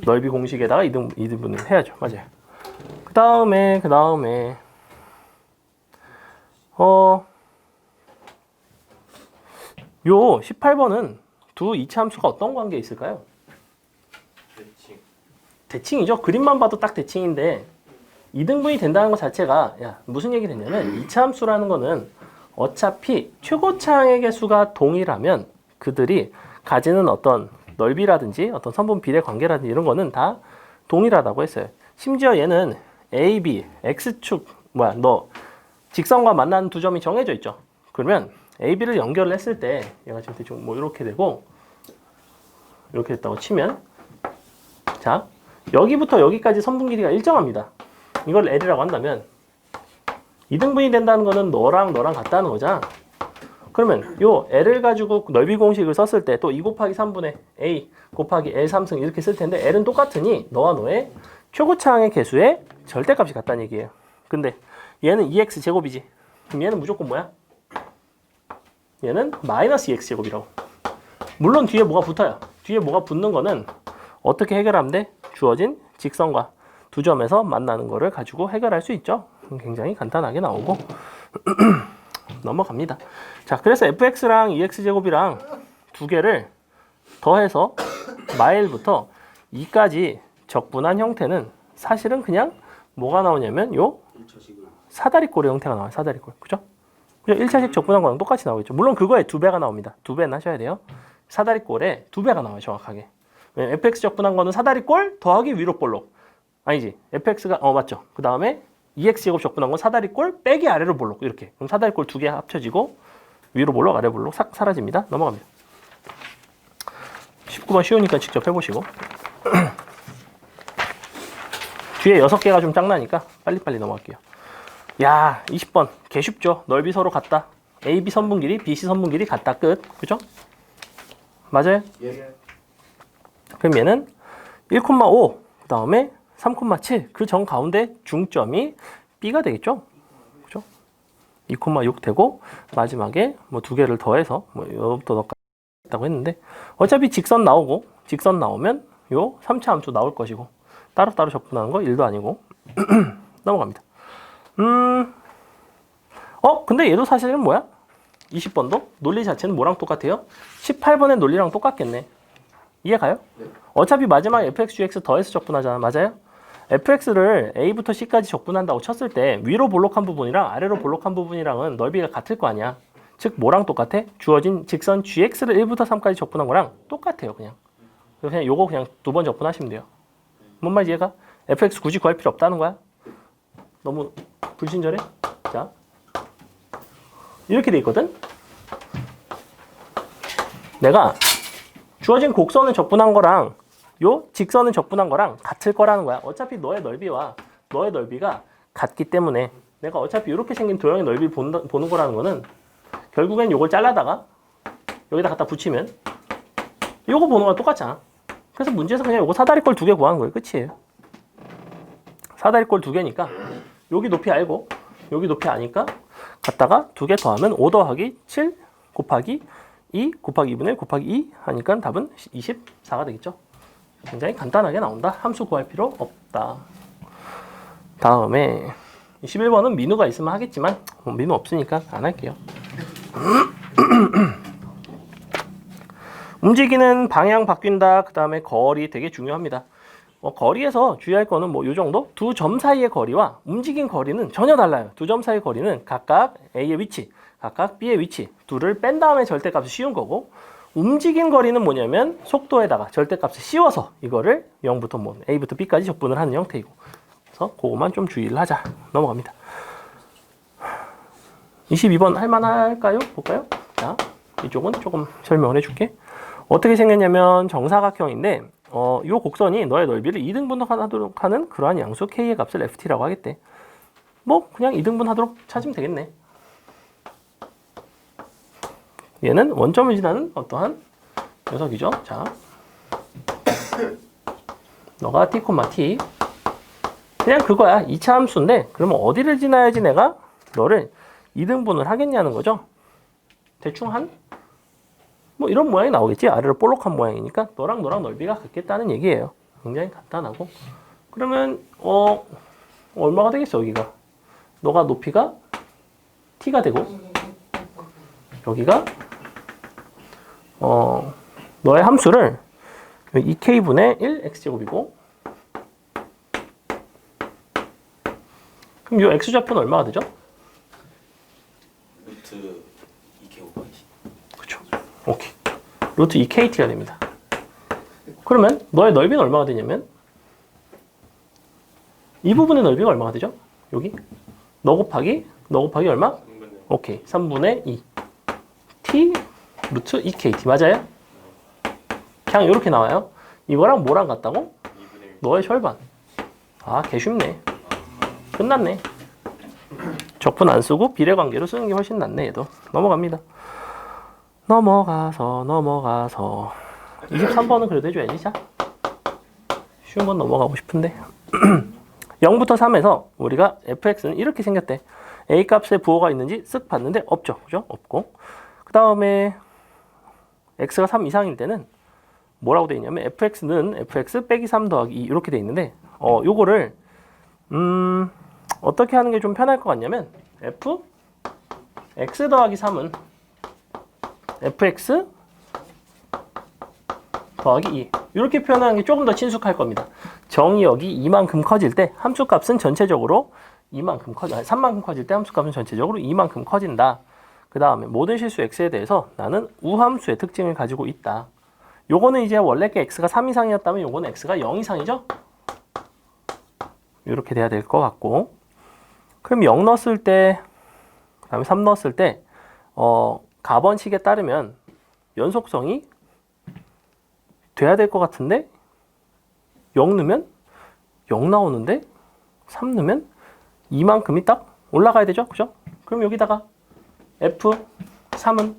넓이 공식에다가 2등분을 해야죠. 맞아요. 그 다음에 요 18번은 두 이차 함수가 어떤 관계에 있을까요? 대칭이죠. 그림만 봐도 딱 대칭인데 2등분이 된다는 것 자체가 무슨 얘기 됐냐면 2차 함수라는 거는 어차피 최고차항의 개수가 동일하면 그들이 가지는 어떤 넓이라든지 어떤 선분 비례 관계라든지 이런 거는 다 동일하다고 했어요. 심지어 얘는 A, B, X축 너 직선과 만나는 두 점이 정해져 있죠. 그러면 A, B를 연결을 했을 때 얘가 지금 대충 이렇게 되고 이렇게 됐다고 치면 자 여기부터 여기까지 선분 길이가 일정합니다. 이걸 L이라고 한다면 2등분이 된다는 거는 너랑 같다는 거잖아. 그러면 요 L을 가지고 넓이 공식을 썼을 때 또 2 곱하기 3분의 A 곱하기 L 3승 이렇게 쓸 텐데 L은 똑같으니 너와 너의 최고차항의 개수의 절대값이 같다는 얘기예요. 근데 얘는 2x 제곱이지. 그럼 얘는 무조건 뭐야? 얘는 마이너스 2x 제곱이라고. 물론 뒤에 뭐가 붙어요. 뒤에 뭐가 붙는 거는 어떻게 해결하면 돼? 주어진 직선과 두 점에서 만나는 거를 가지고 해결할 수 있죠. 굉장히 간단하게 나오고 넘어갑니다. 자, 그래서 fx랑 2x제곱이랑 두 개를 더해서 마일부터 2까지 적분한 형태는 사실은 그냥 뭐가 나오냐면 요 1차식을 사다리꼴의 형태가 나와요. 사다리꼴. 그죠? 1차식 적분한 거랑 똑같이 나오겠죠. 물론 그거에 2배가 나옵니다. 2배는 하셔야 돼요. 사다리꼴에 2배가 나와요. 정확하게. 왜냐면 fx 적분한 거는 사다리꼴 더하기 위로 볼록. 아니지. fx가 맞죠. 그 다음에 2x제곱 적분한 건 사다리꼴 빼기 아래로 볼록. 이렇게. 그럼 사다리꼴 2개 합쳐지고 위로 볼록 아래 볼록 싹 사라집니다. 넘어갑니다. 19번 쉬우니까 직접 해보시고 뒤에 6개가 좀 짱나니까 빨리빨리 넘어갈게요. 야, 20번 개 쉽죠. 넓이 서로 같다. AB 선분 길이, BC 선분 길이 같다. 끝. 그죠? 맞아요? 예. 그럼 얘는 1,5 그 다음에 3,7 그 정 가운데 중점이 B가 되겠죠? 그죠? 2,6 되고 마지막에 뭐 두 개를 더해서 뭐 요부터 넣었다고 했는데 어차피 직선 나오고 직선 나오면 요 3차 함수 나올 것이고 따로따로 적분하는 거 1도 아니고 넘어갑니다. 근데 얘도 사실은 뭐야? 20번도 논리 자체는 뭐랑 똑같아요? 18번의 논리랑 똑같겠네. 이해가요? 네. 어차피 마지막에 fx, gx 더해서 적분하잖아. 맞아요? fx를 a부터 c까지 적분한다고 쳤을 때 위로 볼록한 부분이랑 아래로 볼록한 부분이랑은 넓이가 같을 거 아니야. 즉 뭐랑 똑같아? 주어진 직선 gx를 1부터 3까지 적분한 거랑 똑같아요. 그냥 요거 그냥 2번 적분하시면 돼요. 뭔 말인지 이해가? fx 굳이 구할 필요 없다는 거야. 너무 불친절해? 자, 이렇게 돼 있거든? 내가 주어진 곡선을 적분한 거랑 요 직선을 적분한 거랑 같을 거라는 거야. 어차피 너의 넓이와 너의 넓이가 같기 때문에 내가 어차피 이렇게 생긴 도형의 넓이를 보는 거라는 거는 결국엔 요걸 잘라다가 여기다 갖다 붙이면 요거 보는 거랑 똑같잖아. 그래서 문제에서 그냥 요거 사다리꼴 2개 구하는 거예요. 끝이에요. 사다리꼴 2개니까 여기 높이 알고 여기 높이 아니까 갖다가 2개 더하면 5 더하기 7 곱하기 2 곱하기 2분의 1 곱하기 2 하니까 답은 24가 되겠죠. 굉장히 간단하게 나온다. 함수 구할 필요 없다. 다음에 11번은 민우가 있으면 하겠지만 민우 없으니까 안 할게요. 움직이는 방향 바뀐다. 그 다음에 거리 되게 중요합니다. 거리에서 주의할 거는 뭐 요 정도? 두 점 사이의 거리와 움직인 거리는 전혀 달라요. 두 점 사이의 거리는 각각 A의 위치, 각각 B의 위치 둘을 뺀 다음에 절대값을 씌운 거고 움직인 거리는 뭐냐면 속도에다가 절대값을 씌워서 이거를 0부터 뭐 A부터 B까지 적분을 하는 형태이고 그래서 그거만 좀 주의를 하자. 넘어갑니다. 22번 할만할까요? 볼까요? 자, 이쪽은 조금 설명을 해줄게. 어떻게 생겼냐면 정사각형인데 요 곡선이 너의 넓이를 2등분하도록 하는 그러한 양수 K의 값을 FT라고 하겠대. 뭐 그냥 2등분하도록 찾으면 되겠네. 얘는 원점을 지나는 어떠한 녀석이죠. 자, 너가 t, t 그냥 그거야. 2차 함수인데 그러면 어디를 지나야지 내가 너를 2등분을 하겠냐는 거죠. 대충 한 뭐 이런 모양이 나오겠지. 아래로 볼록한 모양이니까 너랑 넓이가 같겠다는 얘기예요. 굉장히 간단하고 그러면 얼마가 되겠어 여기가. 너가 높이가 t가 되고 여기가 너의 함수를 2k분의 1 x제곱이고 그럼 이 x좌표는 얼마가 되죠? 루트 2k 오버이지. 그쵸. 오케이. 루트 2kt가 됩니다. 그러면 너의 넓이는 얼마가 되냐면 이 부분의 넓이가 얼마가 되죠? 여기 너 곱하기 얼마? 3분의 오케이. 3분의 2 t 루트 2kt 맞아요? 그냥 이렇게 나와요. 이거랑 뭐랑 같다고? 2분의 1. 너의 절반. 아, 개 쉽네. 끝났네. 적분 안 쓰고 비례관계로 쓰는 게 훨씬 낫네. 얘도 넘어갑니다. 넘어가서 23번은 그래도 해줘야지. 자, 쉬운 건 넘어가고 싶은데 0부터 3에서 우리가 fx는 이렇게 생겼대. a 값에 부호가 있는지 쓱 봤는데 없죠. 그죠? 없고 그 다음에 x가 3 이상일 때는 뭐라고 돼 있냐면 fx는 fx 빼기 3 더하기 2 이렇게 돼 있는데 요거를 어떻게 하는 게 좀 편할 것 같냐면 f x 더하기 3은 fx 더하기 2 이렇게 표현하는 게 조금 더 친숙할 겁니다. 정의역이 이만큼 커질 때 함수값은 전체적으로 이만큼 커져 3만큼 커질 때 함수값은 전체적으로 이만큼 커진다. 그 다음에 모든 실수 x에 대해서 나는 우함수의 특징을 가지고 있다. 요거는 이제 원래 게 x가 3 이상이었다면 요거는 x가 0 이상이죠? 이렇게 돼야 될 것 같고, 그럼 0 넣었을 때, 그 다음에 3 넣었을 때 가번식에 따르면 연속성이 돼야 될 것 같은데 0 넣으면 0 나오는데 3 넣으면 이만큼이 딱 올라가야 되죠? 그죠? 그럼 여기다가 F3은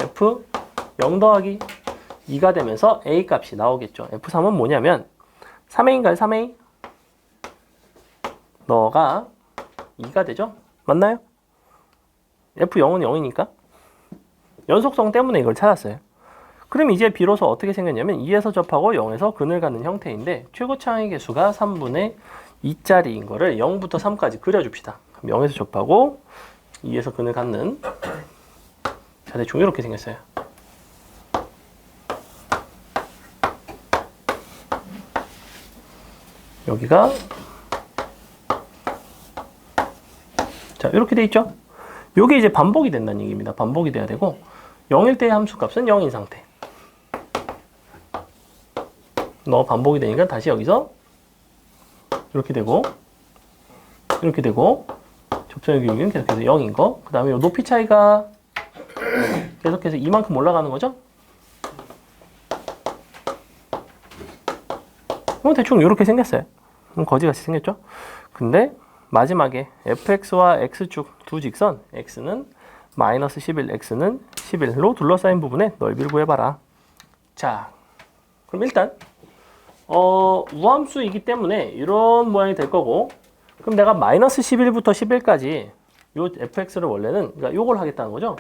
F 0 더하기 2가 되면서 A 값이 나오겠죠. F3은 뭐냐면 3A인가요? 3A? 너가 2가 되죠? 맞나요? F0은 0이니까 연속성 때문에 이걸 찾았어요. 그럼 이제 비로소 어떻게 생겼냐면 2에서 접하고 0에서 근을 갖는 형태인데 최고 차항의 개수가 3분의 2짜리인 거를 0부터 3까지 그려줍시다. 0에서 접하고 2에서 근을 갖는, 자, 대충 이렇게 생겼어요. 여기가 자 이렇게 돼 있죠. 요게 이제 반복이 된다는 얘기입니다. 반복이 돼야 되고 0일 때의 함수값은 0인 상태. 너 반복이 되니까 다시 여기서 이렇게 되고 이렇게 되고 접선의 기울기는 계속해서 0인 거. 그 다음에 요 높이 차이가 계속해서 이만큼 올라가는 거죠. 대충 이렇게 생겼어요. 거지같이 생겼죠. 근데 마지막에 fx와 x축 두 직선 x는 마이너스 11, x는 11로 둘러싸인 부분의 넓이를 구해봐라. 자, 그럼 일단 우함수이기 때문에 이런 모양이 될 거고, 그럼 내가 마이너스 11부터 11까지 요 fx를 원래는 그러니까 요걸 하겠다는 거죠.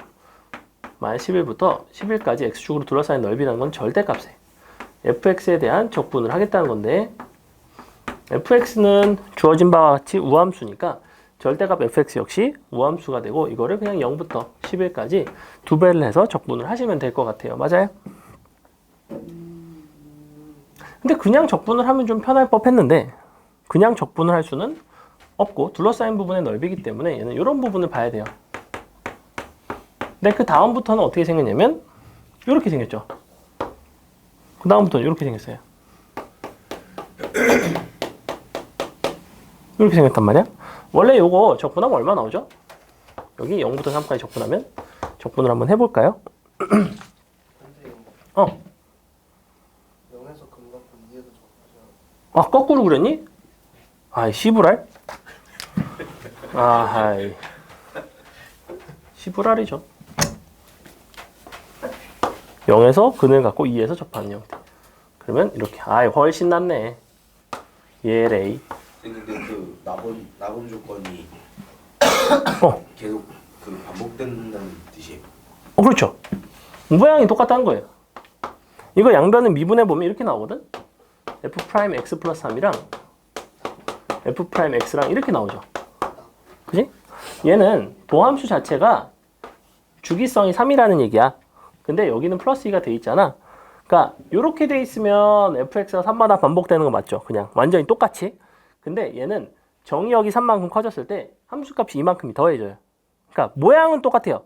마이너스 11부터 11까지 x축으로 둘러싸인 넓이라는 건 절대값에 fx에 대한 적분을 하겠다는 건데, fx는 주어진 바와 같이 우함수니까 절대값 fx 역시 우함수가 되고 이거를 그냥 0부터 11까지 두 배를 해서 적분을 하시면 될 것 같아요. 맞아요? 근데 그냥 적분을 하면 좀 편할 법했는데 그냥 적분을 할 수는 없고 둘러싸인 부분의 넓이기 때문에 얘는 이런 부분을 봐야 돼요. 근데 그 다음부터는 어떻게 생겼냐면 이렇게 생겼죠. 그 다음부터는 이렇게 생겼어요. 이렇게 생겼단 말이야. 원래 요거 적분하면 얼마 나오죠? 여기 0부터 3까지 적분하면 적분을 한번 해볼까요? 선생님 0에서 근 갖고 2에서 접하셔. 아, 거꾸로 그랬니? 아이, 시부랄? 아하이. 시부랄이죠. 0에서 근을 갖고 2에서 접하는 형태. 그러면 이렇게. 아이, 훨씬 낫네. 예레이. 근데 그 나번 조건이 계속 그 반복된다는 뜻이에요. 그렇죠. 모양이 똑같다는 거예요. 이거 양변을 미분해 보면 이렇게 나오거든. f'x 플러스 3이랑 f'x랑 이렇게 나오죠. 그지? 얘는 도함수 자체가 주기성이 3이라는 얘기야. 근데 여기는 플러스 2가 돼 있잖아. 그러니까 이렇게 돼 있으면 fx가 3마다 반복되는 거 맞죠? 그냥 완전히 똑같이. 근데 얘는 정의역이 3만큼 커졌을 때 함수값이 이만큼이 더해져요. 그러니까 모양은 똑같아요.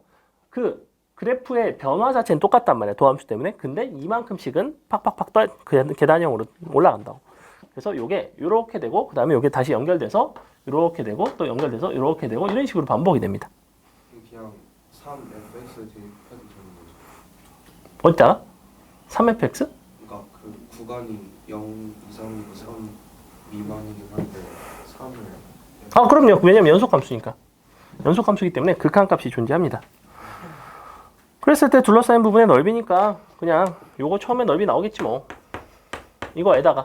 그 그래프의 변화 자체는 똑같단 말이야. 도함수 때문에. 근데 이만큼씩은 팍팍팍 계단형으로 올라간다고. 그래서 요게 요렇게 되고 그 다음에 요게 다시 연결돼서 요렇게 되고 또 연결돼서 요렇게 되고 이런 식으로 반복이 됩니다. 그냥 3fx 대입해도 되는 거죠? 어디다가? 3fx? 그러니까 그 구간이 0 이상이고 3 미만이긴 한데 3을 아, 그럼요. 왜냐면 연속함수니까. 연속함수이기 때문에 극한값이 존재합니다. 그랬을 때 둘러싸인 부분의 넓이니까 그냥 요거 처음에 넓이 나오겠지 뭐. 이거에다가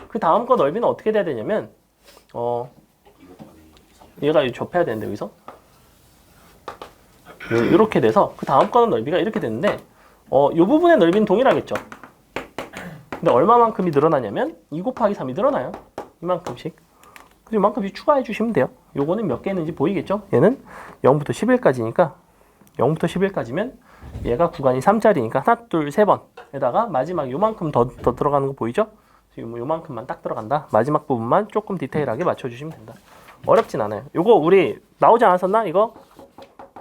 그 다음 거 넓이는 어떻게 돼야 되냐면 얘가 접해야 되는데 여기서 이렇게 돼서 그 다음 거는 넓이가 이렇게 되는데 요 부분의 넓이는 동일하겠죠. 근데 얼마만큼이 늘어나냐면 2 곱하기 3이 늘어나요. 이만큼씩. 그래서 이만큼씩 추가해 주시면 돼요. 요거는 몇 개 있는지 보이겠죠? 얘는 0부터 11까지니까 0부터 11까지면 얘가 구간이 3짜리니까 하나, 둘, 세 번에다가 마지막 요만큼 더 들어가는 거 보이죠? 지금 요만큼만 딱 들어간다. 마지막 부분만 조금 디테일하게 맞춰주시면 된다. 어렵진 않아요. 요거 우리 나오지 않았었나? 이거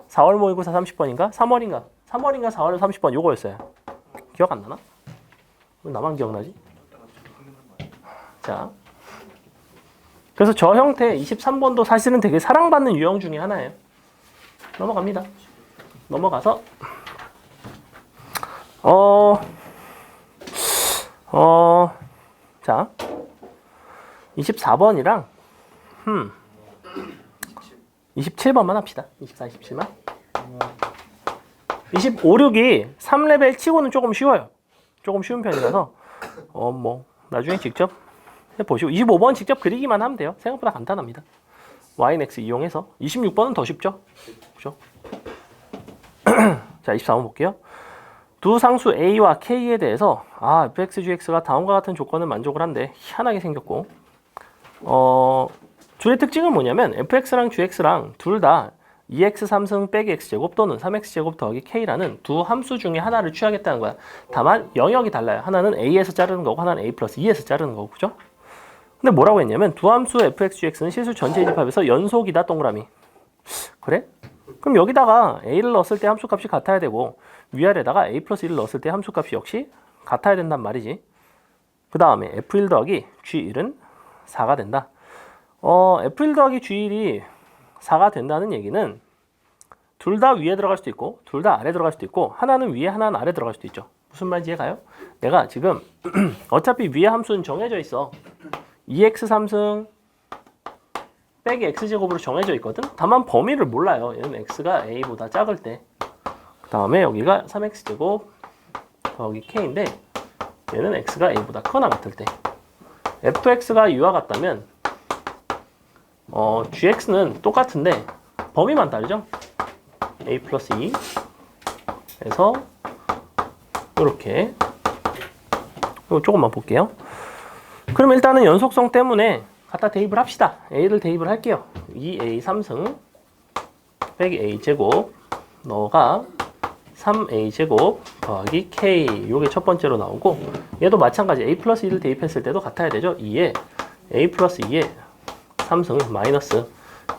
4월 모의고사 30번인가? 3월인가? 4월 30번 요거였어요. 기억 안 나나? 왜 나만 기억나지? 자, 그래서 저 형태 23번도 사실은 되게 사랑받는 유형 중에 하나예요. 넘어갑니다. 넘어가서 자 24번이랑 27번만 합시다. 24, 27만 25, 6이 3레벨 치고는 조금 쉬워요. 조금 쉬운 편이라서 뭐 나중에 직접 해보시고 25번 직접 그리기만 하면 돼요. 생각보다 간단합니다. YNX 이용해서 26번은 더 쉽죠. 그죠? 자 24번 볼게요. 두 상수 A와 K에 대해서 fx, gx가 다음과 같은 조건을 만족을 한데 희한하게 생겼고 둘의 특징은 뭐냐면 fx랑 gx랑 둘 다 2x 3승 빼기 x제곱 또는 3x제곱 더하기 k라는 두 함수 중에 하나를 취하겠다는 거야. 다만 영역이 달라요. 하나는 a에서 자르는 거고 하나는 a 플러스 2에서 자르는 거고 그죠? 근데 뭐라고 했냐면 두 함수 fx, gx는 실수 전체 집합에서 연속이다 동그라미. 그래? 그럼 여기다가 a를 넣었을 때 함수값이 같아야 되고 위아래다가 a 플러스 1을 넣었을 때 함수값이 역시 같아야 된단 말이지. 그 다음에 f1 더하기 g1은 4가 된다. f1 더하기 g1이 4가 된다는 얘기는 둘 다 위에 들어갈 수도 있고 둘 다 아래 들어갈 수도 있고 하나는 위에 하나는 아래 들어갈 수도 있죠. 무슨 말인지 이해가요? 내가 지금 어차피 위에 함수는 정해져 있어. 2x 3승 빼기 x제곱으로 정해져 있거든. 다만 범위를 몰라요. 얘는 x가 a보다 작을 때. 그 다음에 여기가 3x제곱 더하기 k인데 얘는 x가 a보다 크거나 같을 때. fx가 이와 같다면 gx는 똑같은데 범위만 다르죠. a 플러스 2에서 이렇게 이거 조금만 볼게요. 그럼 일단은 연속성 때문에 갖다 대입을 합시다. a를 대입을 할게요. 2a 3승 빼기 a 제곱 너가 3a 제곱 더하기 k 요게 첫 번째로 나오고 얘도 마찬가지 a 플러스 2를 대입했을 때도 같아야 되죠. 2에 a 플러스 2에 3승 마이너스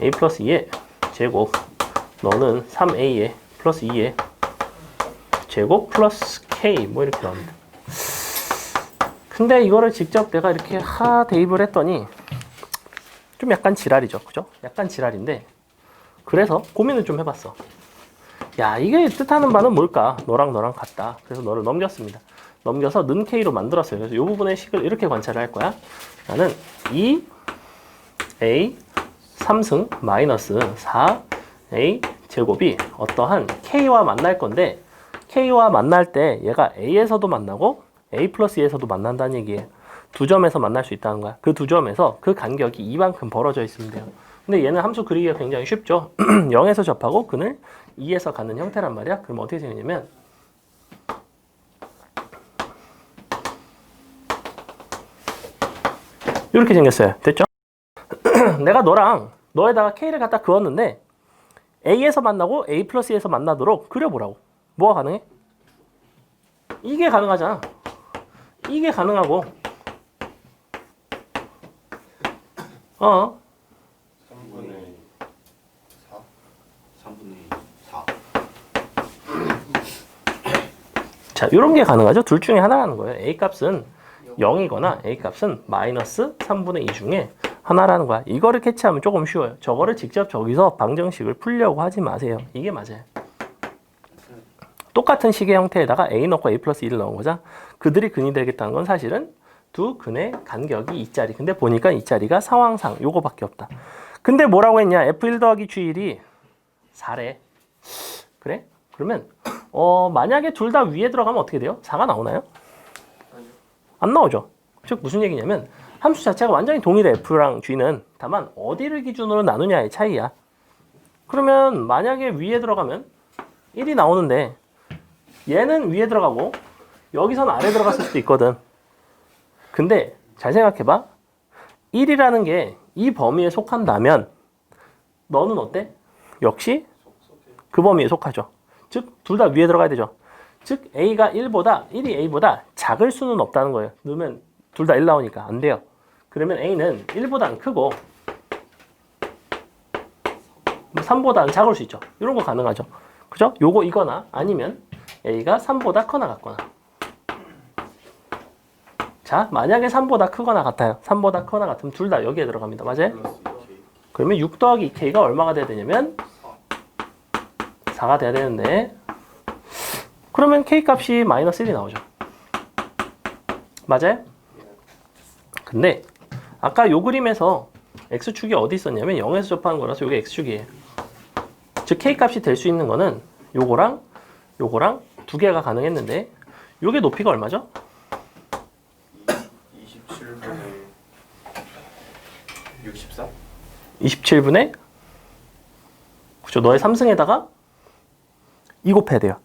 a 플러스 2에 제곱 너는 3a에 플러스 2에 제곱 플러스 k 뭐 이렇게 나옵니다. 근데 이거를 직접 내가 이렇게 대입을 했더니 좀 약간 지랄이죠. 그죠? 약간 지랄인데 그래서 고민을 좀 해봤어. 야 이게 뜻하는 바는 뭘까? 너랑 같다. 그래서 너를 넘겼습니다. 넘겨서 는 k로 만들었어요. 그래서 이 부분의 식을 이렇게 관찰을 할 거야. 나는 2a 3승 마이너스 4a 제곱이 어떠한 k와 만날 건데 k와 만날 때 얘가 a에서도 만나고 a 플러스 2에서도 만난다는 얘기예요. 두 점에서 만날 수 있다는 거야. 그 두 점에서 그 간격이 이만큼 벌어져 있으면 돼요. 근데 얘는 함수 그리기가 굉장히 쉽죠. 0에서 접하고 근을 2에서 갖는 형태란 말이야. 그럼 어떻게 생기냐면 이렇게 생겼어요. 됐죠? 내가 너에다가 k를 갖다 그었는데 a에서 만나고 a 플러스 2에서 만나도록 그려보라고. 뭐가 가능해? 이게 가능하잖아. 이게 가능하고 3분의 4? 3분의 4. 자, 이런 게 가능하죠. 둘 중에 하나라는 거예요. a 값은 0이거나 a 값은 마이너스 3분의 2 중에 하나라는 거야. 이거를 캐치하면 조금 쉬워요. 저거를 직접 저기서 방정식을 풀려고 하지 마세요. 이게 맞아요. 똑같은 식의 형태에다가 a 넣고 a 플러스 2를 넣은 거죠. 그들이 근이 되겠다는 건 사실은 두 근의 간격이 이 자리. 근데 보니까 이 자리가 상황상 요거밖에 없다. 근데 뭐라고 했냐? f1 더하기 g1이 4래. 그래? 그러면 만약에 둘 다 위에 들어가면 어떻게 돼요? 4가 나오나요? 안 나오죠. 즉 무슨 얘기냐면 함수 자체가 완전히 동일해. f랑 g는. 다만 어디를 기준으로 나누냐의 차이야. 그러면 만약에 위에 들어가면 1이 나오는데 얘는 위에 들어가고 여기선 아래 들어갔을 수도 있거든. 근데 잘 생각해봐. 1이라는 게 이 범위에 속한다면 너는 어때? 역시 그 범위에 속하죠. 즉 둘 다 위에 들어가야 되죠. 즉 A가 1이 A보다 작을 수는 없다는 거예요. 넣으면 둘 다 1 나오니까 안 돼요. 그러면 A는 1보다는 크고 3보다는 작을 수 있죠. 이런 거 가능하죠. 그죠? 요거 이거나 아니면 A가 3보다 커나 같거나. 자, 만약에 3보다 크거나 같아요. 3보다 크거나 같으면 둘 다 여기에 들어갑니다. 맞아요? 플러스 2K. 그러면 6 더하기 2K가 얼마가 돼야 되냐면 4가 돼야 되는데 그러면 K 값이 마이너스 1이 나오죠. 맞아요? 근데 아까 요 그림에서 X축이 어디 있었냐면 0에서 접하는 거라서 이게 X축이에요. 즉 K 값이 될 수 있는 거는 요거랑 요거랑 두 개가 가능했는데 요게 높이가 얼마죠? 27분의 64? 27분의 그죠? 너의 3승에다가 2 곱해야 돼요.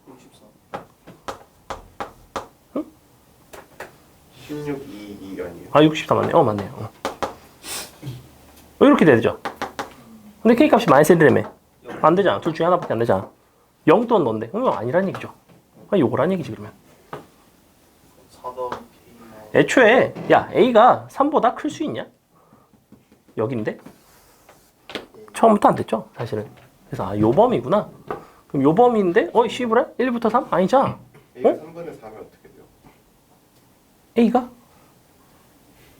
16, 2 아니에요? 아 64 맞네. 맞네요. 이렇게 돼야 되죠. 근데 K 값이 마이너스 1이라며. 안 되잖아. 둘 중에 하나밖에 안 되잖아. 0 또는 너인데. 그럼 아니란 얘기죠. 요거란 얘기지 그러면. 4 더하기 애초에 야 A가 3보다 클 수 있냐? 여긴데? 처음부터 안 됐죠 사실은. 그래서 요 범위구나. 그럼 요 범위인데 씨부래? 1부터 3? 아니잖아. A가 3분의 4면 어떻게 돼요?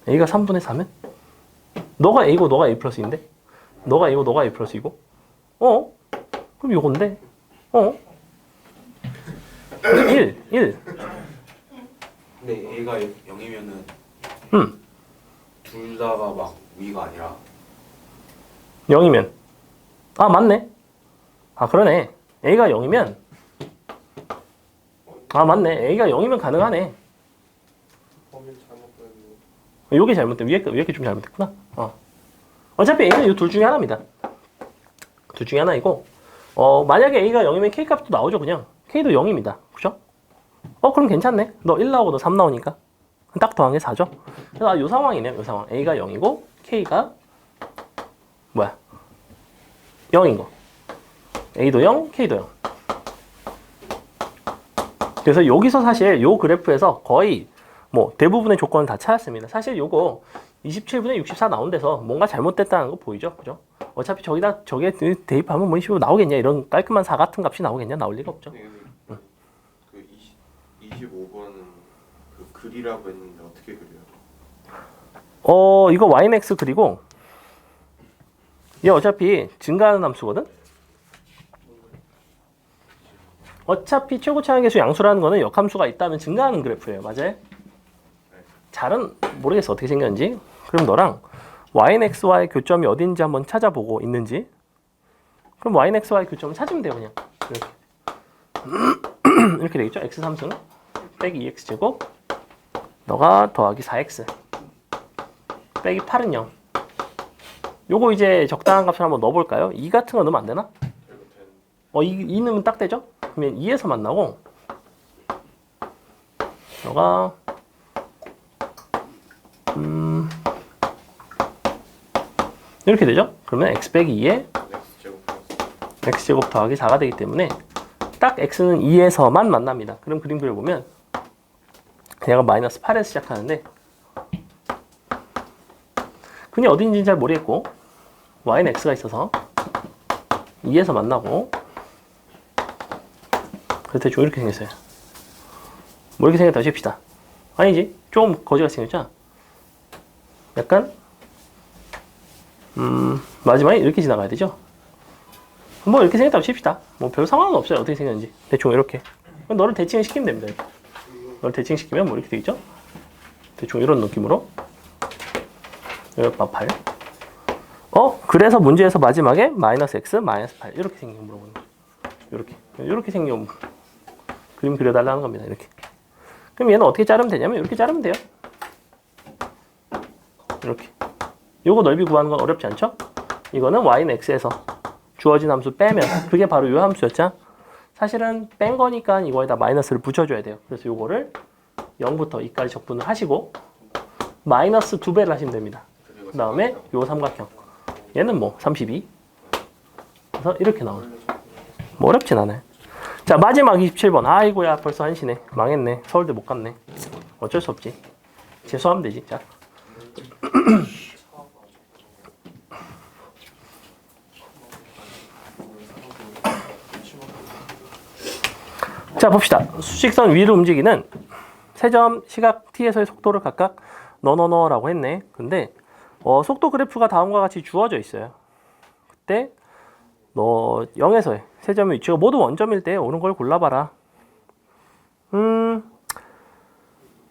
A가 3분의 4면? 너가 A고 너가 A 플러스인데? 너가 A고 너가 A 플러스이고? 그럼 요건데? 1. 근데 A가 0이면은 음. 둘 다가 막 위가 아니라 0이면 맞네. 그러네. A가 0이면 맞네. A가 0이면 가능하네. 범위를 잘못했는데 요게 잘못돼. 위에 게 좀 잘못됐구나. 어차피 A는 요 둘 중에 하나입니다. 둘 중에 하나이고 만약에 A가 0이면 K 값도 나오죠. 그냥 K도 0입니다. 그죠? 그럼 괜찮네. 너 1 나오고 너 3 나오니까 딱 더한 게 4죠. 그래서 요 상황이네요. 요 상황. A가 0이고 K가 뭐야? 0인 거. A도 0, K도 0. 그래서 여기서 사실 요 그래프에서 거의 뭐 대부분의 조건을 다 찾았습니다. 사실 요거 27분의 64 나온 데서 뭔가 잘못됐다는 거 보이죠? 그죠? 어차피 저게 대입하면 뭐 나오겠냐? 이런 깔끔한 4 같은 값이 나오겠냐? 나올 리가 없죠. 그 25번은 그 글이라고 했는데 어떻게 그려요? 이거 yx 그리고 얘 어차피 증가하는 함수거든? 어차피 최고 차항계수 양수라는 거는 역함수가 있다면 증가하는 그래프예요. 맞아요? 잘은 모르겠어. 어떻게 생겼는지. 그럼 너랑 yx와의 교점이 어딘지 한번 찾아보고 있는지. 그럼 yx와의 교점을 찾으면 돼요. 그냥 이렇게. 이렇게 되겠죠? x 3승 빼기 2x제곱 너가 더하기 4x 빼기 8은 0. 요거 이제 적당한 값을 한번 넣어볼까요? 2 같은 거 넣으면 안 되나? 2 넣으면 딱 되죠? 그러면 2에서 만나고 너가 이렇게 되죠? 그러면 x 빼기 2에 x제곱 더하기 4가 되기 때문에 딱 x는 2에서만 만납니다. 그럼 그림 그려보면 얘가 마이너스 8에서 시작하는데 근이 어딘지는 잘 모르겠고 y는 x가 있어서 2에서 만나고 그래서 대충 이렇게 생겼어요. 뭐 이렇게 생겼다고 칩시다. 아니지. 좀 거지같이 생겼죠? 약간 마지막에 이렇게 지나가야 되죠? 뭐 이렇게 생겼다고 칩시다. 뭐 별 상관은 없어요. 어떻게 생겼는지. 대충 이렇게. 너를 대칭을 시키면 됩니다. 너를 대칭시키면 뭐 이렇게 되겠죠? 대충 이런 느낌으로. 여기 8. 그래서 문제에서 마지막에 마이너스 x, 마이너스 8 이렇게 생긴 거 물어보는 거죠. 이렇게 생긴 그림 그려달라는 겁니다. 이렇게. 그럼 얘는 어떻게 자르면 되냐면 이렇게 자르면 돼요. 이렇게. 요거 넓이 구하는 건 어렵지 않죠? 이거는 y는 x에서 주어진 함수 빼면 그게 바로 요 함수였죠? 사실은 뺀 거니까 이거에다 마이너스를 붙여줘야 돼요. 그래서 요거를 0부터 2까지 적분을 하시고 마이너스 2배를 하시면 됩니다. 그 다음에 요 삼각형 얘는 뭐 32 나와서 이렇게 나오는. 뭐 어렵진 않아요. 자, 마지막 27번. 아이고야, 벌써 1시네. 망했네. 서울대 못 갔네. 어쩔 수 없지. 재수하면 되지. 자. 자, 봅시다. 수직선 위를 움직이는 세 점 시각 t에서의 속도를 각각 너너너라고 했네. 근데 속도 그래프가 다음과 같이 주어져 있어요. 그때 너 0에서의 세 점의 위치가 모두 원점일 때 오는 걸 골라봐라.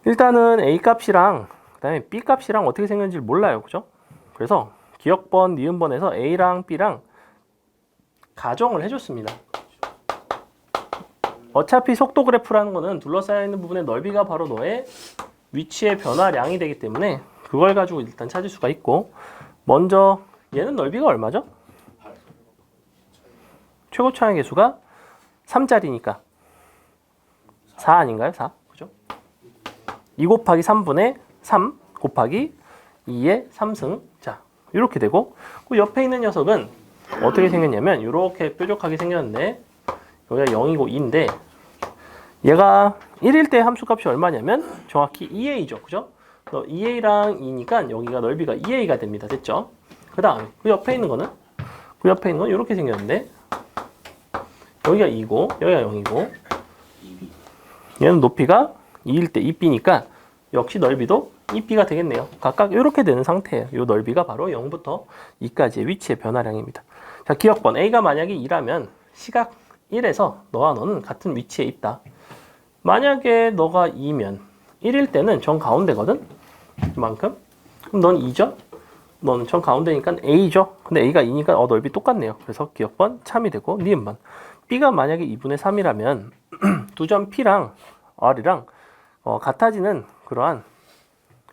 일단은 A 값이랑 그다음에 B 값이랑 어떻게 생겼는지 몰라요. 그죠? 그래서 기억번, 니은번에서 A랑 B랑 가정을 해줬습니다. 어차피 속도 그래프라는 거는 둘러싸여 있는 부분의 넓이가 바로 너의 위치의 변화량이 되기 때문에 그걸 가지고 일단 찾을 수가 있고, 먼저 얘는 넓이가 얼마죠? 최고 차항의 개수가 3짜리니까 4 아닌가요? 4. 그죠? 2 곱하기 3분의 3 곱하기 2의 3승. 자, 이렇게 되고, 그 옆에 있는 녀석은 어떻게 생겼냐면 이렇게 뾰족하게 생겼는데 여기가 0이고 2인데 얘가 1일 때 함수값이 얼마냐면 정확히 2a죠. 그죠? 2a랑 2니까 여기가 넓이가 2a가 됩니다. 됐죠? 그 다음에 그 옆에 있는 거는 이렇게 생겼는데 여기가 2고 여기가 0이고 얘는 높이가 2일 때 2b니까 역시 넓이도 2b가 되겠네요. 각각 이렇게 되는 상태예요. 이 넓이가 바로 0부터 2까지의 위치의 변화량입니다. 자, 기억번 a가 만약에 2라면 시각 1에서 너와 너는 같은 위치에 있다. 만약에 너가 2면 1일 때는 정 가운데거든? 이만큼? 그럼 넌 2죠? 너는 정 가운데니까 A죠? 근데 A가 2니까 넓이 똑같네요. 그래서 기억번 참이 되고 니은번. B가 만약에 2분의 3이라면 두 점 P랑 R이랑 같아지는 그러한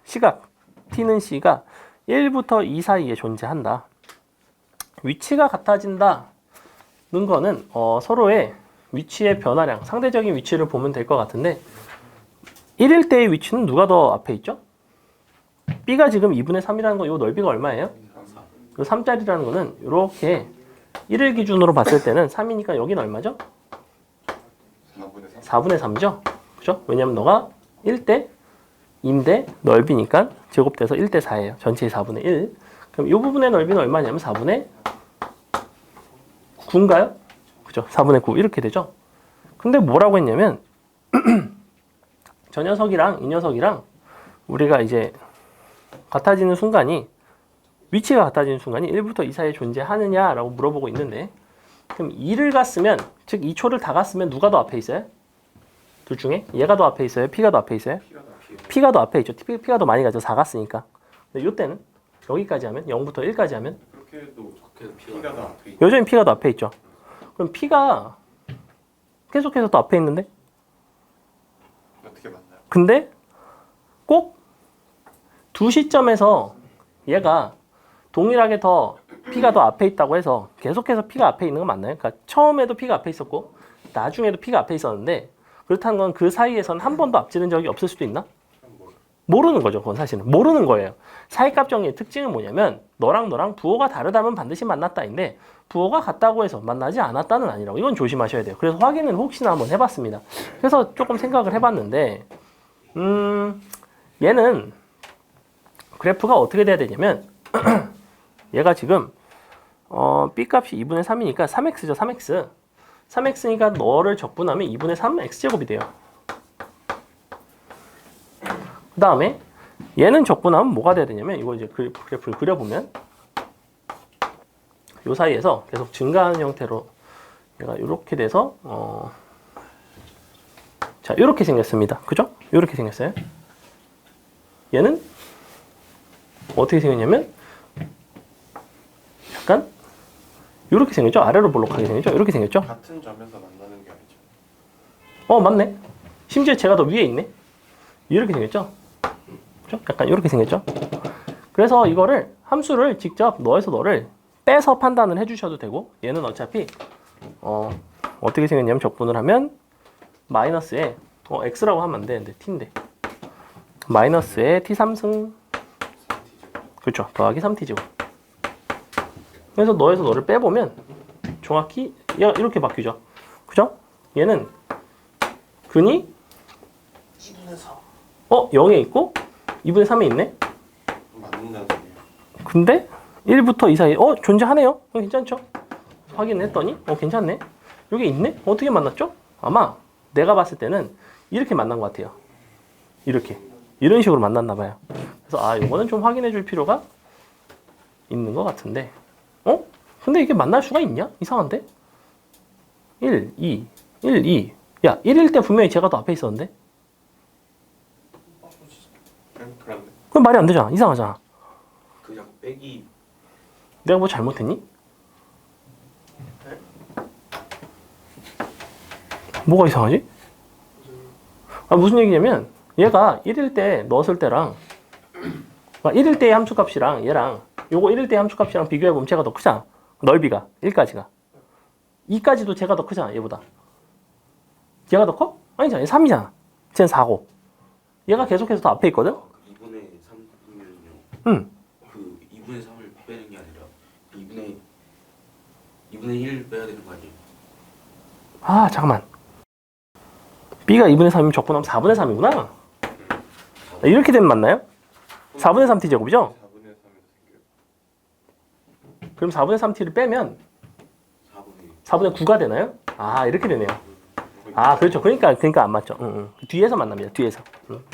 시각 T는 C가 1부터 2 사이에 존재한다. 위치가 같아진다. 는 거는 서로의 위치의 변화량, 상대적인 위치를 보면 될 것 같은데 1일 때의 위치는 누가 더 앞에 있죠? B가 지금 2분의 3이라는 거, 이 넓이가 얼마예요? 이 3짜리라는 거는 이렇게 1일 기준으로 봤을 때는 3이니까 여기는 얼마죠? 4분의 3죠? 그죠? 왜냐면 너가 1대 2인데 넓이니까 제곱돼서 1대 4예요. 전체의 4분의 1. 그럼 이 부분의 넓이는 얼마냐면 4분의 9인가요? 그죠? 4분의 9 이렇게 되죠? 근데 뭐라고 했냐면 저 녀석이랑 이 녀석이랑 우리가 이제 같아지는 순간이 위치가 같아지는 순간이 1부터 2 사이에 존재하느냐라고 물어보고 있는데, 그럼 2를 갔으면, 즉 2초를 다 갔으면 누가 더 앞에 있어요? 둘 중에? 얘가 더 앞에 있어요? P가 더 앞에 있어요? P가 더 앞에 있죠. P가 더 많이 가죠. 4 갔으니까. 근데 이때는 여기까지 하면 0부터 1까지 하면 그렇게 해도 P가 더 앞에 있 여전히 P가 더 앞에 있죠. 그럼 P가 계속해서 더 앞에 있는데, 어떻게 만나요? 근데 꼭 두 시점에서 얘가 동일하게 P가 더 앞에 있다고 해서 계속해서 P가 앞에 있는 건 맞나요? 그러니까 처음에도 P가 앞에 있었고 나중에도 P가 앞에 있었는데, 그렇다는 건 그 사이에서는 한 번도 앞지른 적이 없을 수도 있나? 모르는 거죠. 그건 사실은 모르는 거예요. 사이값 정리의 특징은 뭐냐면 너랑 부호가 다르다면 반드시 만났다인데 부호가 같다고 해서 만나지 않았다는 아니라고. 이건 조심하셔야 돼요. 그래서 확인을 혹시나 한번 해봤습니다. 그래서 조금 생각을 해봤는데 얘는 그래프가 어떻게 돼야 되냐면 얘가 지금 B값이 2분의 3이니까 3x죠. 3x. 3x니까 너를 적분하면 2분의 3 x제곱이 돼요. 그 다음에 얘는 적분하면 뭐가 돼야 되냐면, 이거 이제 그래프를 그려보면 요 사이에서 계속 증가하는 형태로 얘가 이렇게 돼서 자, 이렇게 생겼습니다. 그죠? 이렇게 생겼어요. 얘는 어떻게 생겼냐면 약간 이렇게 생겼죠? 아래로 볼록하게 생겼죠? 이렇게 생겼죠? 같은 점에서 만나는 게 아니죠. 맞네. 심지어 제가 더 위에 있네. 이렇게 생겼죠? 그죠? 약간 이렇게 생겼죠? 그래서 이거를 함수를 직접 너에서 너를 빼서 판단을 해주셔도 되고, 얘는 어차피 어떻게 생겼냐면 적분을 하면 마이너스에 x라고 하면 안 되는데 t인데 마이너스에 t3승 그렇죠. 더하기 3t제곱. 그래서 너에서 너를 빼보면 정확히 얘가 이렇게 바뀌죠. 그죠? 얘는 근이 2분의 4. 0에 있고 2분의 3에 있네. 맞는다는 얘기예요. 근데 1부터 2 사이에 존재하네요. 괜찮죠? 확인했더니 괜찮네. 여기 있네? 어떻게 만났죠? 아마 내가 봤을 때는 이렇게 만난 것 같아요. 이렇게. 이런 식으로 만났나 봐요. 그래서 이거는 좀 확인해 줄 필요가 있는 것 같은데. 근데 이게 만날 수가 있냐? 이상한데? 1, 2, 1, 2. 야, 1일 때 분명히 제가 더 앞에 있었는데? 그런데 그럼 말이 안 되잖아. 이상하잖아. 그냥 빼기 내가 뭐 잘못했니? 뭐가 이상하지? 무슨 얘기냐면 얘가 1일 때 넣었을 때랑 1일 때의 함수값이랑 얘랑 요거 1일 때의 함수값이랑 비교해보면 제가 더 크잖아. 넓이가 1까지가 2까지도 제가 더 크잖아. 얘보다 얘가 더 커? 아니잖아. 얘 3이잖아. 쟤는 4고 얘가 계속해서 더 앞에 있거든? 2분의 3이면요. 응. 그 2분의 3을 빼는 게 아니라 2분의 1 빼야 되는 거 아니에요? 잠깐만. B가 2분의 3이면 적분하면 4분의 3이구나. 이렇게 되면 맞나요? 4분의 3t 제곱이죠? 4분의 3에서 생겨요. 그럼 4분의 3t를 빼면 4분의 4분의 9가 되나요? 이렇게 되네요. 그렇죠. 그러니까 안 맞죠. 뒤에서 만납니다. 뒤에서.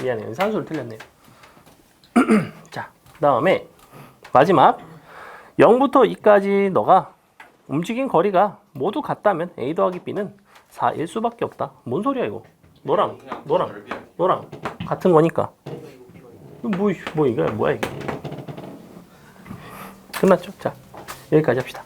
미안해요. 산수를 틀렸네요. 자, 그다음에 마지막 0부터 2까지 너가 움직인 거리가 모두 같다면 A 더하기 B는 4일 수밖에 없다. 뭔 소리야 이거? 너랑 같은 거니까. 이거 뭐야 이게? 끝났죠? 자, 여기까지 합시다.